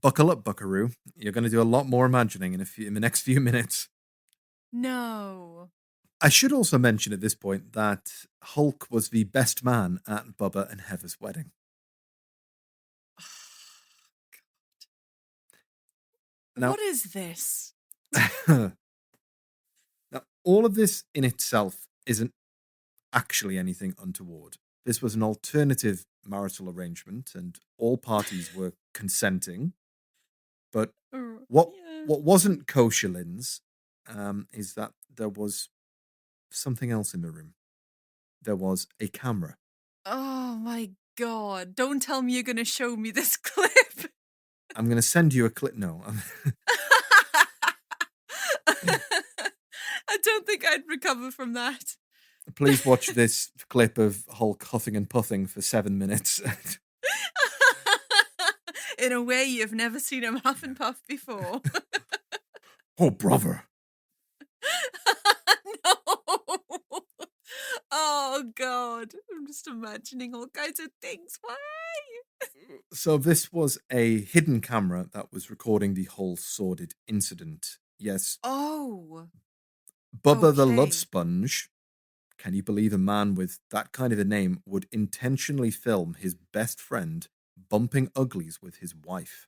buckle up, buckaroo. You're going to do a lot more imagining in the next few minutes. No. I should also mention at this point that Hulk was the best man at Bubba and Heather's wedding. Now, What is this? now, all of this in itself isn't actually anything untoward. This was an alternative marital arrangement, and all parties were consenting. But what wasn't kosher, Linz, is that there was something else in the room. There was a camera. Oh my god. Don't tell me you're going to show me this clip. I'm going to send you a clip. No. I don't think I'd recover from that. Please watch this clip of Hulk huffing and puffing for 7 minutes. In a way you've never seen him huff and puff before. Oh, brother. No. Oh, God. I'm just imagining all kinds of things. Why? So this was a hidden camera that was recording the whole sordid incident. Yes. Oh. Bubba the Okay. Love Sponge, can you believe a man with that kind of a name would intentionally film his best friend bumping uglies with his wife?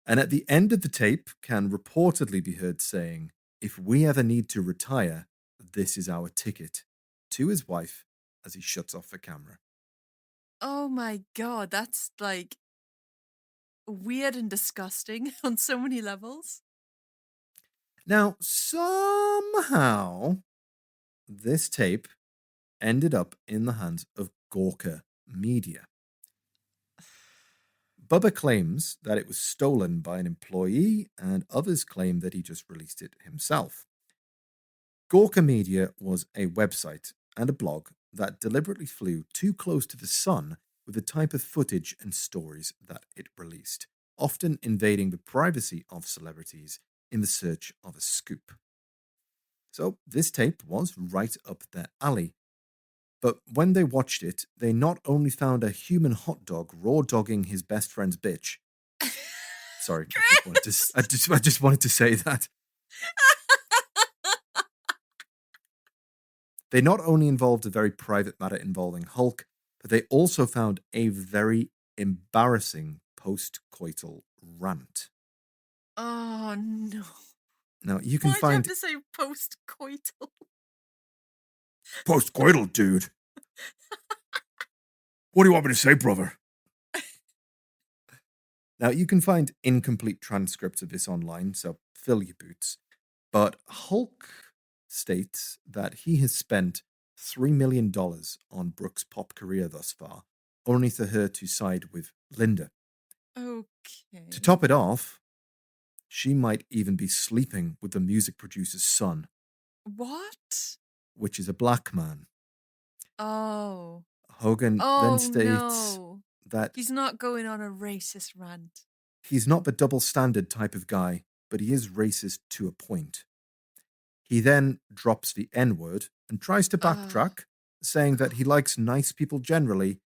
And at the end of the tape can reportedly be heard saying, "If we ever need to retire, this is our ticket," to his wife as he shuts off the camera. Oh my God. That's like weird and disgusting on so many levels. Now, somehow, this tape ended up in the hands of Gawker Media. Bubba claims that it was stolen by an employee, and others claim that he just released it himself. Gawker Media was a website and a blog that deliberately flew too close to the sun with the type of footage and stories that it released, often invading the privacy of celebrities in the search of a scoop. So this tape was right up their alley. But when they watched it, they not only found a human hot dog raw dogging his best friend's bitch. Sorry, I just wanted to say that. They not only involved a very private matter involving Hulk, but they also found a very embarrassing post-coital rant. Oh no. Now, you can Why'd find... you have to say post-coital? Post-coital, dude. What do you want me to say, brother? Now, you can find incomplete transcripts of this online, so fill your boots. But Hulk states that he has spent $3 million on Brooke's pop career thus far, only for her to side with Linda. Okay. To top it off, she might even be sleeping with the music producer's son. What? Which is a black man. Oh. Hogan then states that he's not going on a racist rant. He's not the double standard type of guy, but he is racist to a point. He then drops the N-word and tries to backtrack, saying that he likes nice people generally.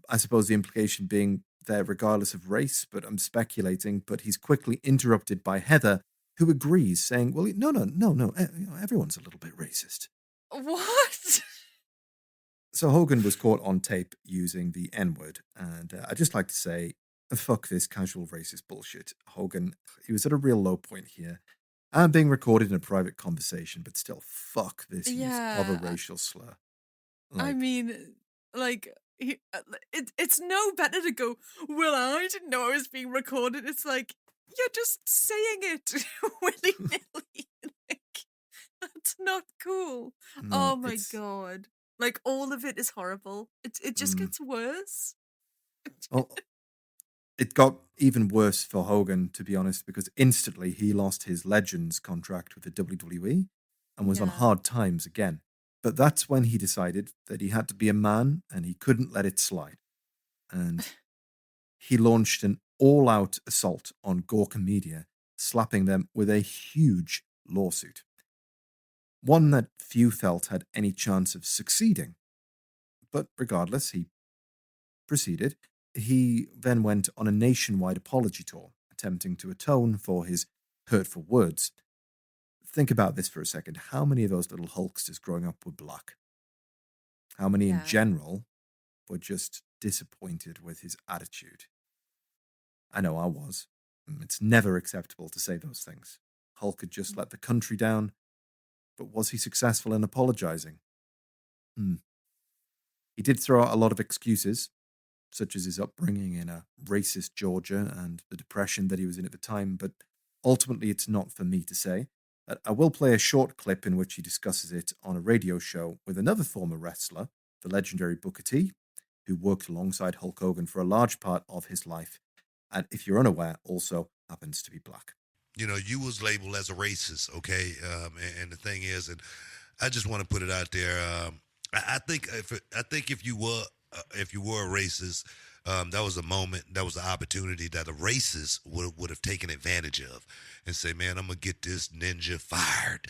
I suppose the implication being there regardless of race, but I'm speculating. But he's quickly interrupted by Heather, who agrees, saying, well, no, everyone's a little bit racist. What? So Hogan was caught on tape using the N-word, and I'd just like to say, fuck this casual racist bullshit. Hogan, he was at a real low point here. And being recorded in a private conversation, but still, fuck this use of a racial slur. I mean, like, it's no better to go, well, I didn't know I was being recorded. It's like, you're just saying it willy-nilly. Like, that's not cool. No, Oh my God. Like, all of it is horrible. It just gets worse. Well, it got even worse for Hogan, to be honest, because instantly he lost his Legends contract with the WWE and was on Yeah. hard times again. But that's when he decided that he had to be a man and he couldn't let it slide. And he launched an all-out assault on Hulkamania, slapping them with a huge lawsuit. One that few felt had any chance of succeeding. But regardless, he proceeded. He then went on a nationwide apology tour, attempting to atone for his hurtful words. Think about this for a second. How many of those little Hulksters growing up were black? How many in Yeah. general were just disappointed with his attitude? I know I was. It's never acceptable to say those things. Hulk had just let the country down, but was he successful in apologizing? He did throw out a lot of excuses, such as his upbringing in a racist Georgia and the depression that he was in at the time, but ultimately it's not for me to say. I will play a short clip in which he discusses it on a radio show with another former wrestler, the legendary Booker T, who worked alongside Hulk Hogan for a large part of his life, and if you're unaware, also happens to be black. You know, you was labeled as a racist, okay? And the thing is, and I just want to put it out there. I think if you were a racist, that was a moment, that was an opportunity that a racist would have taken advantage of, and say, man, I'm gonna get this ninja fired.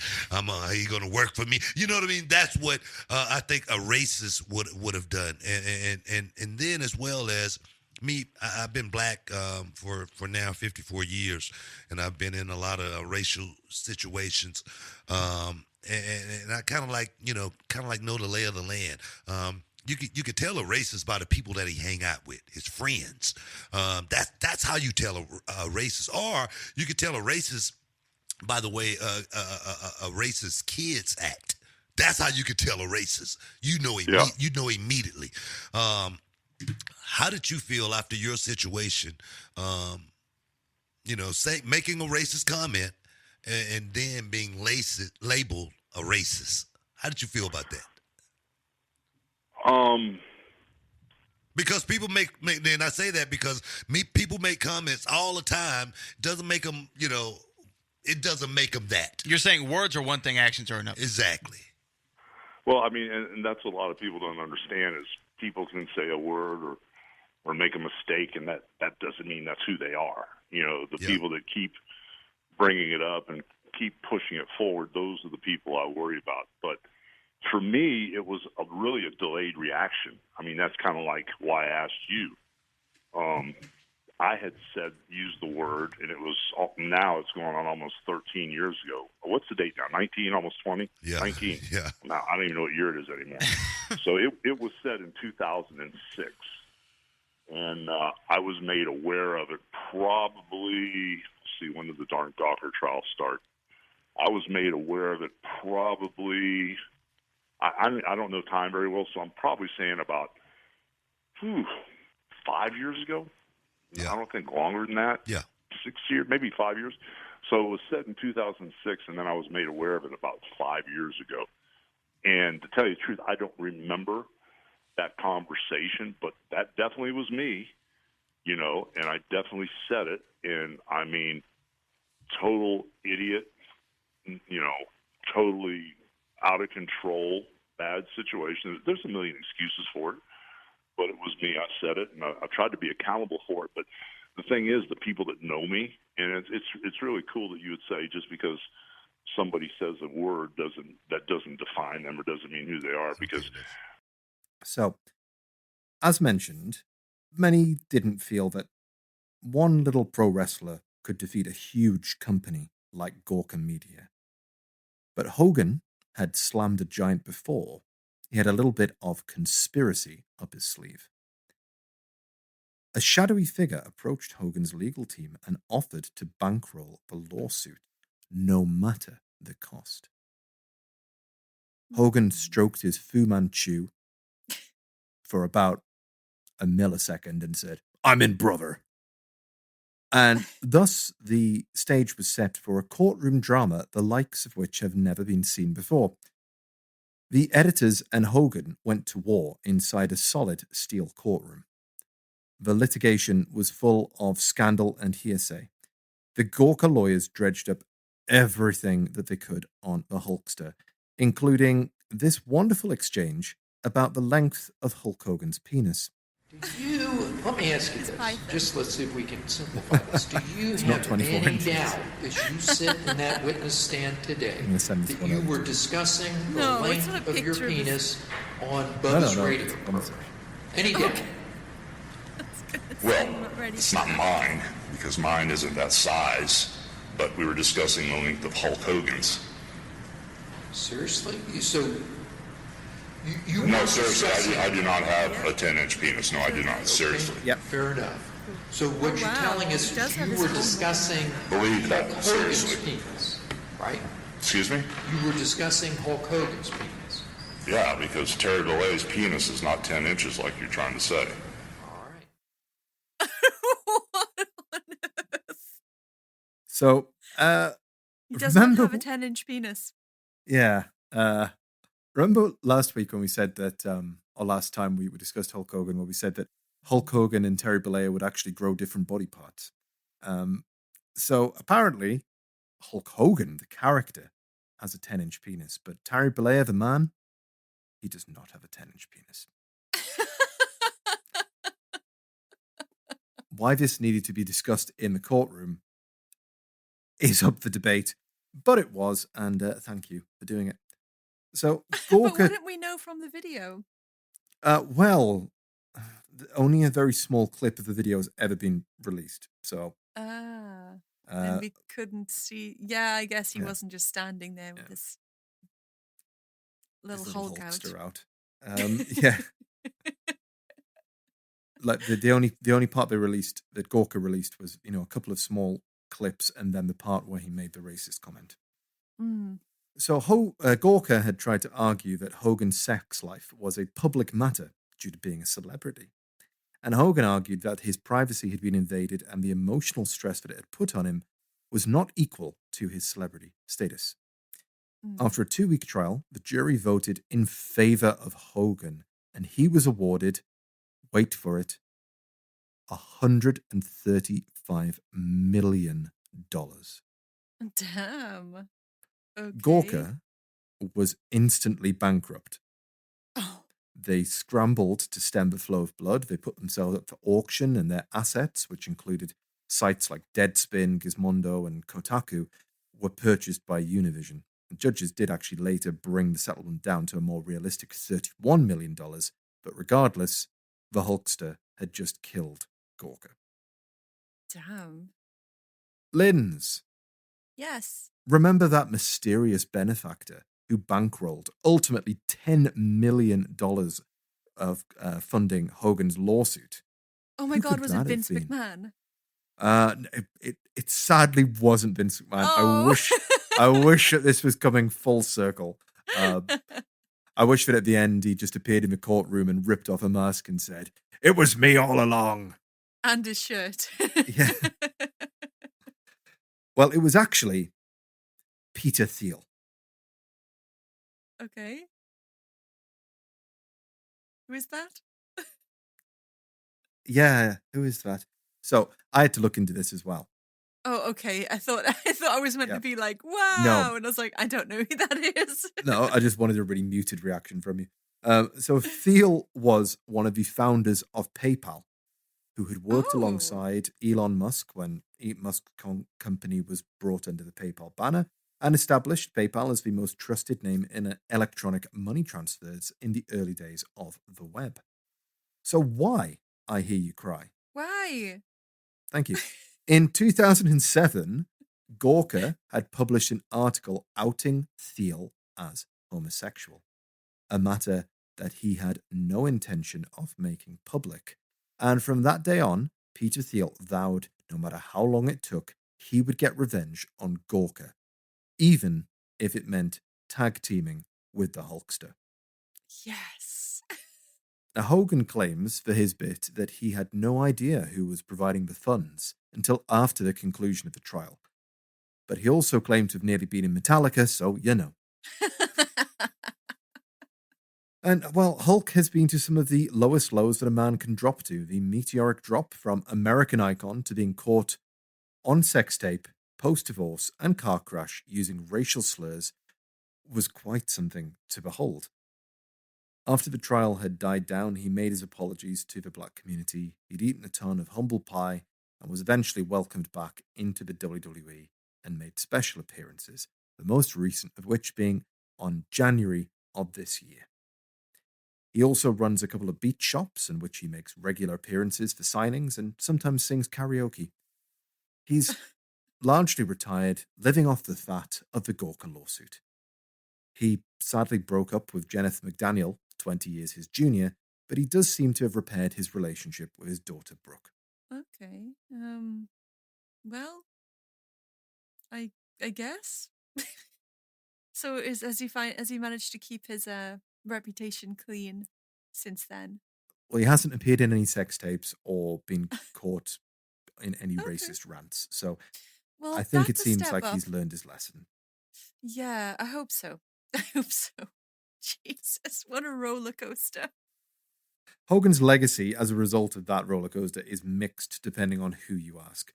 He gonna work for me. You know what I mean? That's what I think a racist would have done, and then as well as. Me, I've been black for now 54 years, and I've been in a lot of racial situations, and I kind of like know the lay of the land. You could tell a racist by the people that he hang out with, his friends. That's how you tell a racist, or you could tell a racist by the way a racist kids act. That's how you could tell a racist. You know immediately. How did you feel after your situation? Making a racist comment and then being labeled a racist. How did you feel about that? Because people make and I say that because people make comments all the time. Doesn't make them, it doesn't make them that. You're saying words are one thing, actions are another. Exactly. Well, I mean, and that's what a lot of people don't understand is people can say a word or make a mistake, and that doesn't mean that's who they are. People that keep bringing it up and keep pushing it forward, those are the people I worry about. But for me, it was really a delayed reaction. I mean, that's kind of like why I asked you. I had used the word, and now it's going on almost 13 years ago. What's the date now? 19, almost 20? Yeah. 19. Yeah. Now, I don't even know what year it is anymore. So it was said in 2006. And I was made aware of it probably, when did the darn Gawker trial start? I was made aware of it probably, I don't know time very well, so I'm probably saying about 5 years ago. Yeah. I don't think longer than that. Yeah. 6 years, maybe 5 years. So it was said in 2006, and then I was made aware of it about 5 years ago. And to tell you the truth, I don't remember that conversation, but that definitely was me, and I definitely said it. And I mean, total idiot, totally out of control, bad situation. There's a million excuses for it, but it was me. I said it, and I tried to be accountable for it. But the thing is, the people that know me, and it's really cool that you would say just because somebody says a word doesn't define them or doesn't mean who they are. Because so, as mentioned, many didn't feel that one little pro wrestler could defeat a huge company like Hulkamania. But Hogan had slammed a giant before. He had a little bit of conspiracy up his sleeve. A shadowy figure approached Hogan's legal team and offered to bankroll the lawsuit, no matter the cost. Hogan stroked his Fu Manchu for about a millisecond and said, "I'm in, brother." And thus the stage was set for a courtroom drama the likes of which have never been seen before. The editors and Hogan went to war inside a solid steel courtroom. The litigation was full of scandal and hearsay. The Gorka lawyers dredged up everything that they could on the Hulkster, including this wonderful exchange about the length of Hulk Hogan's penis. Let me ask you this. Just let's see if we can simplify this. Do you have any doubt as you sit in that witness stand today that you were discussing the length of your penis on Bubba's radio program? Any doubt? Well, it's not mine, because mine isn't that size, but we were discussing the length of Hulk Hogan's. Seriously? So you No, seriously, I do not have a 10-inch penis. No, I do not. Seriously. Yep. Fair enough. So what you're telling us is you were discussing Believe that, Hulk seriously. Hogan's penis, right? Excuse me? You were discussing Hulk Hogan's penis. Yeah, because Terry Bollea's penis is not 10 inches like you're trying to say. All right. So, He does not have a 10-inch penis. yeah. Remember last week when we said that, or last time we discussed Hulk Hogan, where we said that Hulk Hogan and Terry Bollea would actually grow different body parts. So apparently, Hulk Hogan, the character, has a 10-inch penis, but Terry Bollea, the man, he does not have a 10-inch penis. Why this needed to be discussed in the courtroom is up for debate, but it was, and thank you for doing it. So, Gorka... But wouldn't we know from the video? Well, only a very small clip of the video has ever been released, so... and we couldn't see... Yeah, I guess he wasn't just standing there with his little Hulk out. Yeah. Like the only part they released, that Gorka released, was, a couple of small clips, and then the part where he made the racist comment. Mm. So Gorka had tried to argue that Hogan's sex life was a public matter due to being a celebrity. And Hogan argued that his privacy had been invaded and the emotional stress that it had put on him was not equal to his celebrity status. After a 2-week trial, the jury voted in favor of Hogan, and he was awarded, wait for it, $135 million. Damn. Okay. Gorka was instantly bankrupt. Oh. They scrambled to stem the flow of blood. They put themselves up for auction, and their assets, which included sites like Deadspin, Gizmondo, and Kotaku, were purchased by Univision. The judges did actually later bring the settlement down to a more realistic $31 million, but regardless, the Hulkster had just killed Gorka. Damn. Linz. Yes. Remember that mysterious benefactor who bankrolled ultimately $10 million of funding Hogan's lawsuit? Oh my God, was it Vince McMahon? It sadly wasn't Vince McMahon. Oh. I wish that this was coming full circle. I wish that at the end he just appeared in the courtroom and ripped off a mask and said, "It was me all along." And his shirt. Yeah. Well, it was actually Peter Thiel. Okay. Who is that? Yeah, who is that? So I had to look into this as well. Oh, okay. I thought I was meant to be like, wow. No. And I was like, I don't know who that is. No, I just wanted a really muted reaction from you. So Thiel was one of the founders of PayPal, who had worked alongside Elon Musk when Musk company was brought under the PayPal banner, and established PayPal as the most trusted name in electronic money transfers in the early days of the web. So why, I hear you cry? Why? Thank you. In 2007, Gorka had published an article outing Thiel as homosexual, a matter that he had no intention of making public. And from that day on, Peter Thiel vowed no matter how long it took, he would get revenge on Gorka, even if it meant tag teaming with the Hulkster. Yes. Now, Hogan claims for his bit that he had no idea who was providing the funds until after the conclusion of the trial. But he also claimed to have nearly been in Metallica, so you know. And, well, Hulk has been to some of the lowest lows that a man can drop to. The meteoric drop from American icon to being caught on sex tape, post-divorce, and car crash using racial slurs was quite something to behold. After the trial had died down, he made his apologies to the black community. He'd eaten a ton of humble pie and was eventually welcomed back into the WWE and made special appearances, the most recent of which being on January of this year. He also runs a couple of beat shops in which he makes regular appearances for signings and sometimes sings karaoke. He's largely retired, living off the fat of the Gorka lawsuit. He sadly broke up with Jennifer McDaniel, 20 years his junior, but he does seem to have repaired his relationship with his daughter, Brooke. Okay. Well, I guess. So has he managed to keep his reputation clean since then? Well, he hasn't appeared in any sex tapes or been caught in any racist rants. So well, I think it seems like he's learned his lesson. Yeah, I hope so. I hope so. Jesus, what a roller coaster. Hogan's legacy as a result of that roller coaster is mixed depending on who you ask.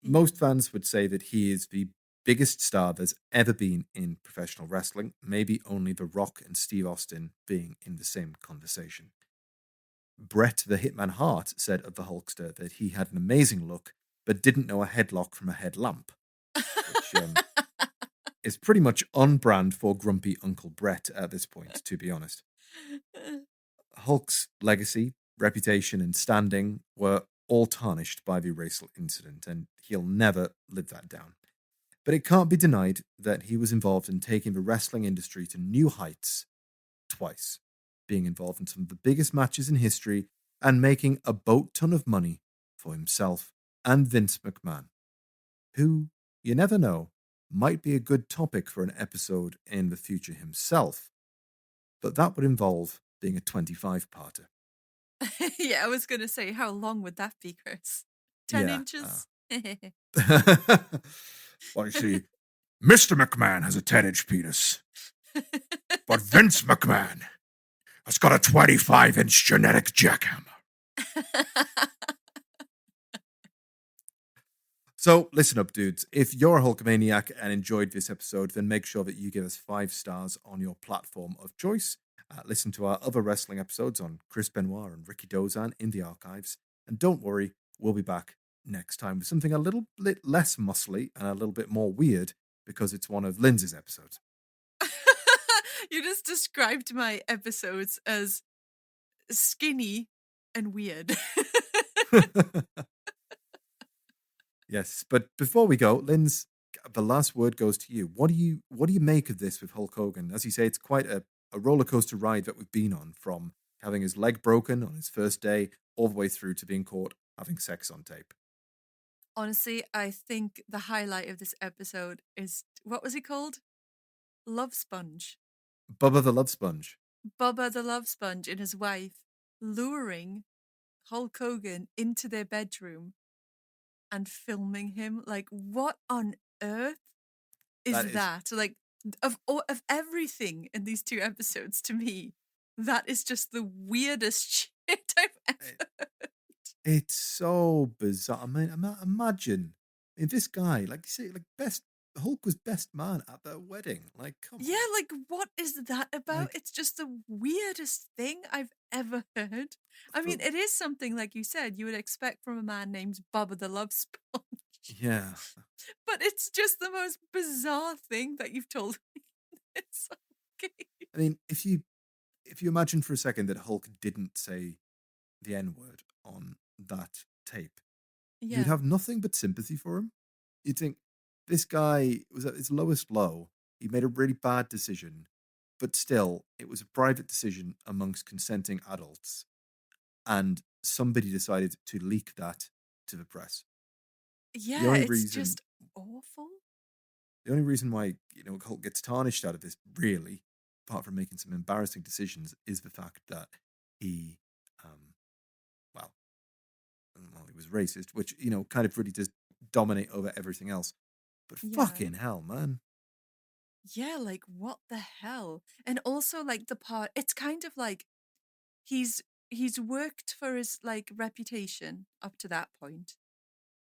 Most fans would say that he is the biggest star there's ever been in professional wrestling, maybe only The Rock and Steve Austin being in the same conversation. Bret the Hitman Hart said of the Hulkster that he had an amazing look, but didn't know a headlock from a headlamp, which is pretty much on brand for grumpy Uncle Bret at this point, to be honest. Hulk's legacy, reputation, and standing were all tarnished by the racial incident, and he'll never live that down. But it can't be denied that he was involved in taking the wrestling industry to new heights twice, being involved in some of the biggest matches in history and making a boat ton of money for himself and Vince McMahon, who, you never know, might be a good topic for an episode in the future himself, but that would involve being a 25-parter. Yeah, I was going to say, how long would that be, Chris? 10 inches? Well, you see, Mr. McMahon has a 10-inch penis, but Vince McMahon has got a 25-inch genetic jackhammer. So, listen up, dudes. If you're a Hulkamaniac and enjoyed this episode, then make sure that you give us 5 stars on your platform of choice. Listen to our other wrestling episodes on Chris Benoit and Ricky Dozan in the archives. And don't worry, we'll be back next time with something a little bit less muscly and a little bit more weird because it's one of Linz's episodes. You just described my episodes as skinny and weird. Yes, but before we go, Linz, the last word goes to you. What do you make of this with Hulk Hogan? As you say, it's quite a roller coaster ride that we've been on, from having his leg broken on his first day all the way through to being caught having sex on tape. Honestly, I think the highlight of this episode is, what was he called? Love Sponge. Bubba the Love Sponge. Bubba the Love Sponge and his wife luring Hulk Hogan into their bedroom and filming him. Like, what on earth is that? Like, of everything in these 2 episodes, to me, that is just the weirdest shit I've ever heard. It's so bizarre. I mean, imagine if this guy, like you say, like Hulk was best man at their wedding. Like, come on. Yeah, like, what is that about? Like, it's just the weirdest thing I've ever heard. I mean, it is something, like you said, you would expect from a man named Bubba the Love Sponge. Yeah. But it's just the most bizarre thing that you've told me. It's okay. I mean, if you imagine for a second that Hulk didn't say the N-word on that tape, you'd have nothing but sympathy for him. You'd think, this guy was at his lowest low. He made a really bad decision, but still, it was a private decision amongst consenting adults. And somebody decided to leak that to the press. Yeah, it's just awful. The only reason why, Hulk gets tarnished out of this, really, apart from making some embarrassing decisions, is the fact that he well, he was racist, which, you know, kind of really does dominate over everything else. But fucking hell, man. Yeah, like, what the hell? And also, like, the part, it's kind of like he's worked for his, like, reputation up to that point,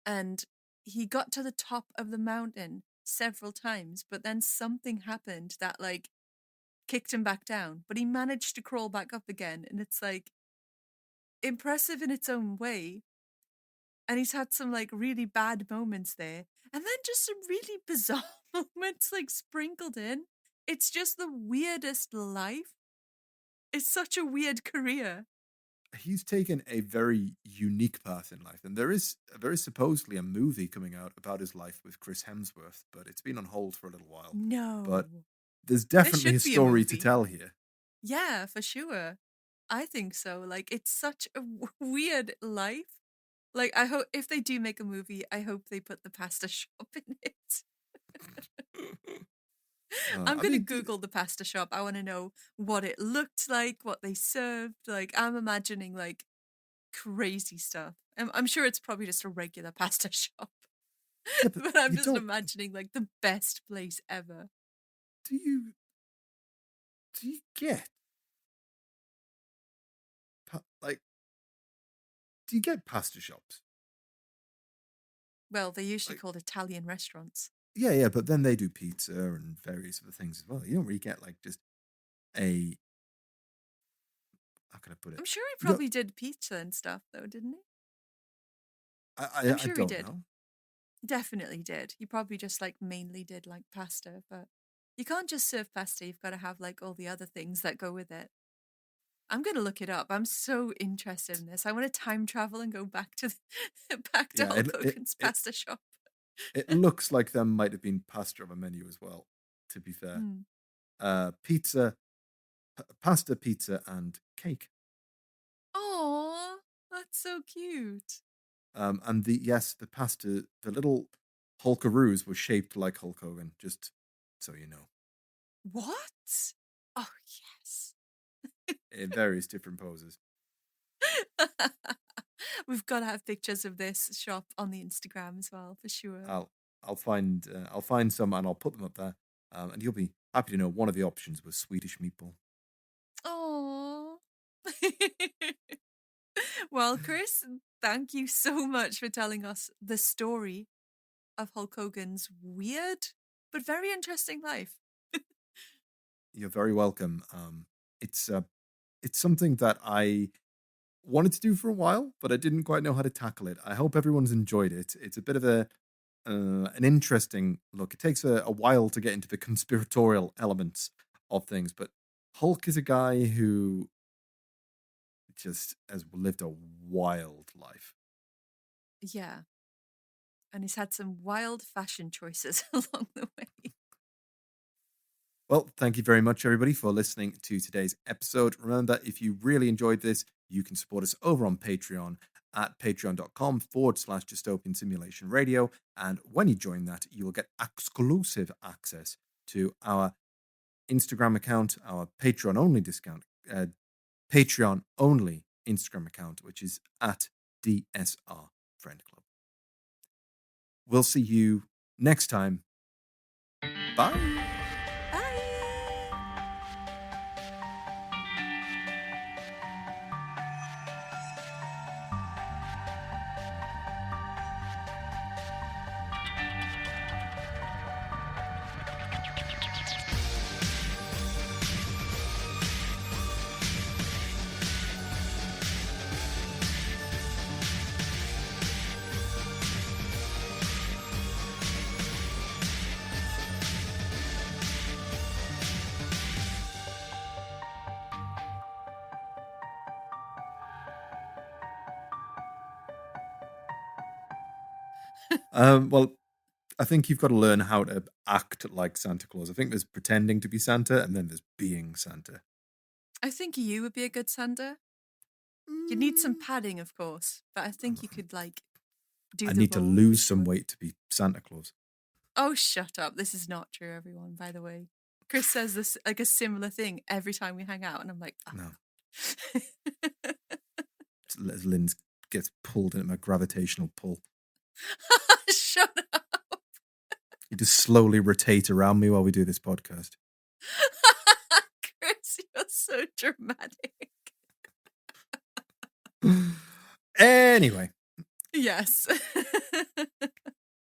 and he got to the top of the mountain several times, but then something happened that, like, kicked him back down, but he managed to crawl back up again, and it's, like, impressive in its own way. And he's had some, like, really bad moments there, and then just some really bizarre moments, like, sprinkled in. It's just the weirdest life. It's such a weird career. He's taken a very unique path in life, and there is supposedly a movie coming out about his life with Chris Hemsworth, but it's been on hold for a little while. No. But there's definitely a should be a story to movie. tell here. Yeah, for sure. I think so. Like, it's such a weird life. Like, I hope if they do make a movie, I hope they put the pasta shop in it. I'm going to Google the pasta shop. I want to know what it looked like, what they served. Like, I'm imagining, like, crazy stuff. I'm sure it's probably just a regular pasta shop. Yeah, but I'm just imagining, like, the best place ever. Do you get do you get pasta shops? Well, they're usually called Italian restaurants. Yeah, but then they do pizza and various other things as well. You don't really get, like, just a... How can I put it? I'm sure he probably did pizza and stuff, though, didn't he? I'm sure he don't did. know. Definitely did. He probably just, like, mainly did, like, pasta, but you can't just serve pasta. You've got to have, like, all the other things that go with it. I'm going to look it up. I'm so interested in this. I want to time travel and go back to Hulk Hogan's pasta shop. It looks like there might have been pasta on the menu as well, to be fair. Pizza, pasta, pizza, and cake. Aww, that's so cute. And the pasta, the little Hulkaroos were shaped like Hulk Hogan, just so you know. What? Oh, yes. In various different poses. We've got to have pictures of this shop on the Instagram as well, for sure. I'll find some and I'll put them up there. And you'll be happy to know one of the options was Swedish meatball. Oh. Well, Chris, thank you so much for telling us the story of Hulk Hogan's weird but very interesting life. You're very welcome. It's something that I wanted to do for a while, but I didn't quite know how to tackle it. I hope everyone's enjoyed it. It's a bit of an interesting look. It takes a while to get into the conspiratorial elements of things, but Hulk is a guy who just has lived a wild life. Yeah. And he's had some wild fashion choices along the way. Well, thank you very much, everybody, for listening to today's episode. Remember, if you really enjoyed this, you can support us over on Patreon at patreon.com/dystopian simulation radio. And when you join that, you will get exclusive access to our Instagram account, our Patreon-only Patreon-only Instagram account, which is at DSR Friend Club. We'll see you next time. Bye. Well, I think you've got to learn how to act like Santa Claus. I think there's pretending to be Santa, and then there's being Santa. I think you would be a good Santa. You'd need some padding, of course, but I think you could, like, do I the need to role lose for some sure. weight to be Santa Claus. Oh, shut up. This is not true, everyone, by the way. Chris says this, like, a similar thing every time we hang out, and I'm like, oh. No. As Lynn's gets pulled into my gravitational pull. Shut up. You just slowly rotate around me while we do this podcast. Chris, you're so dramatic. Anyway. Yes.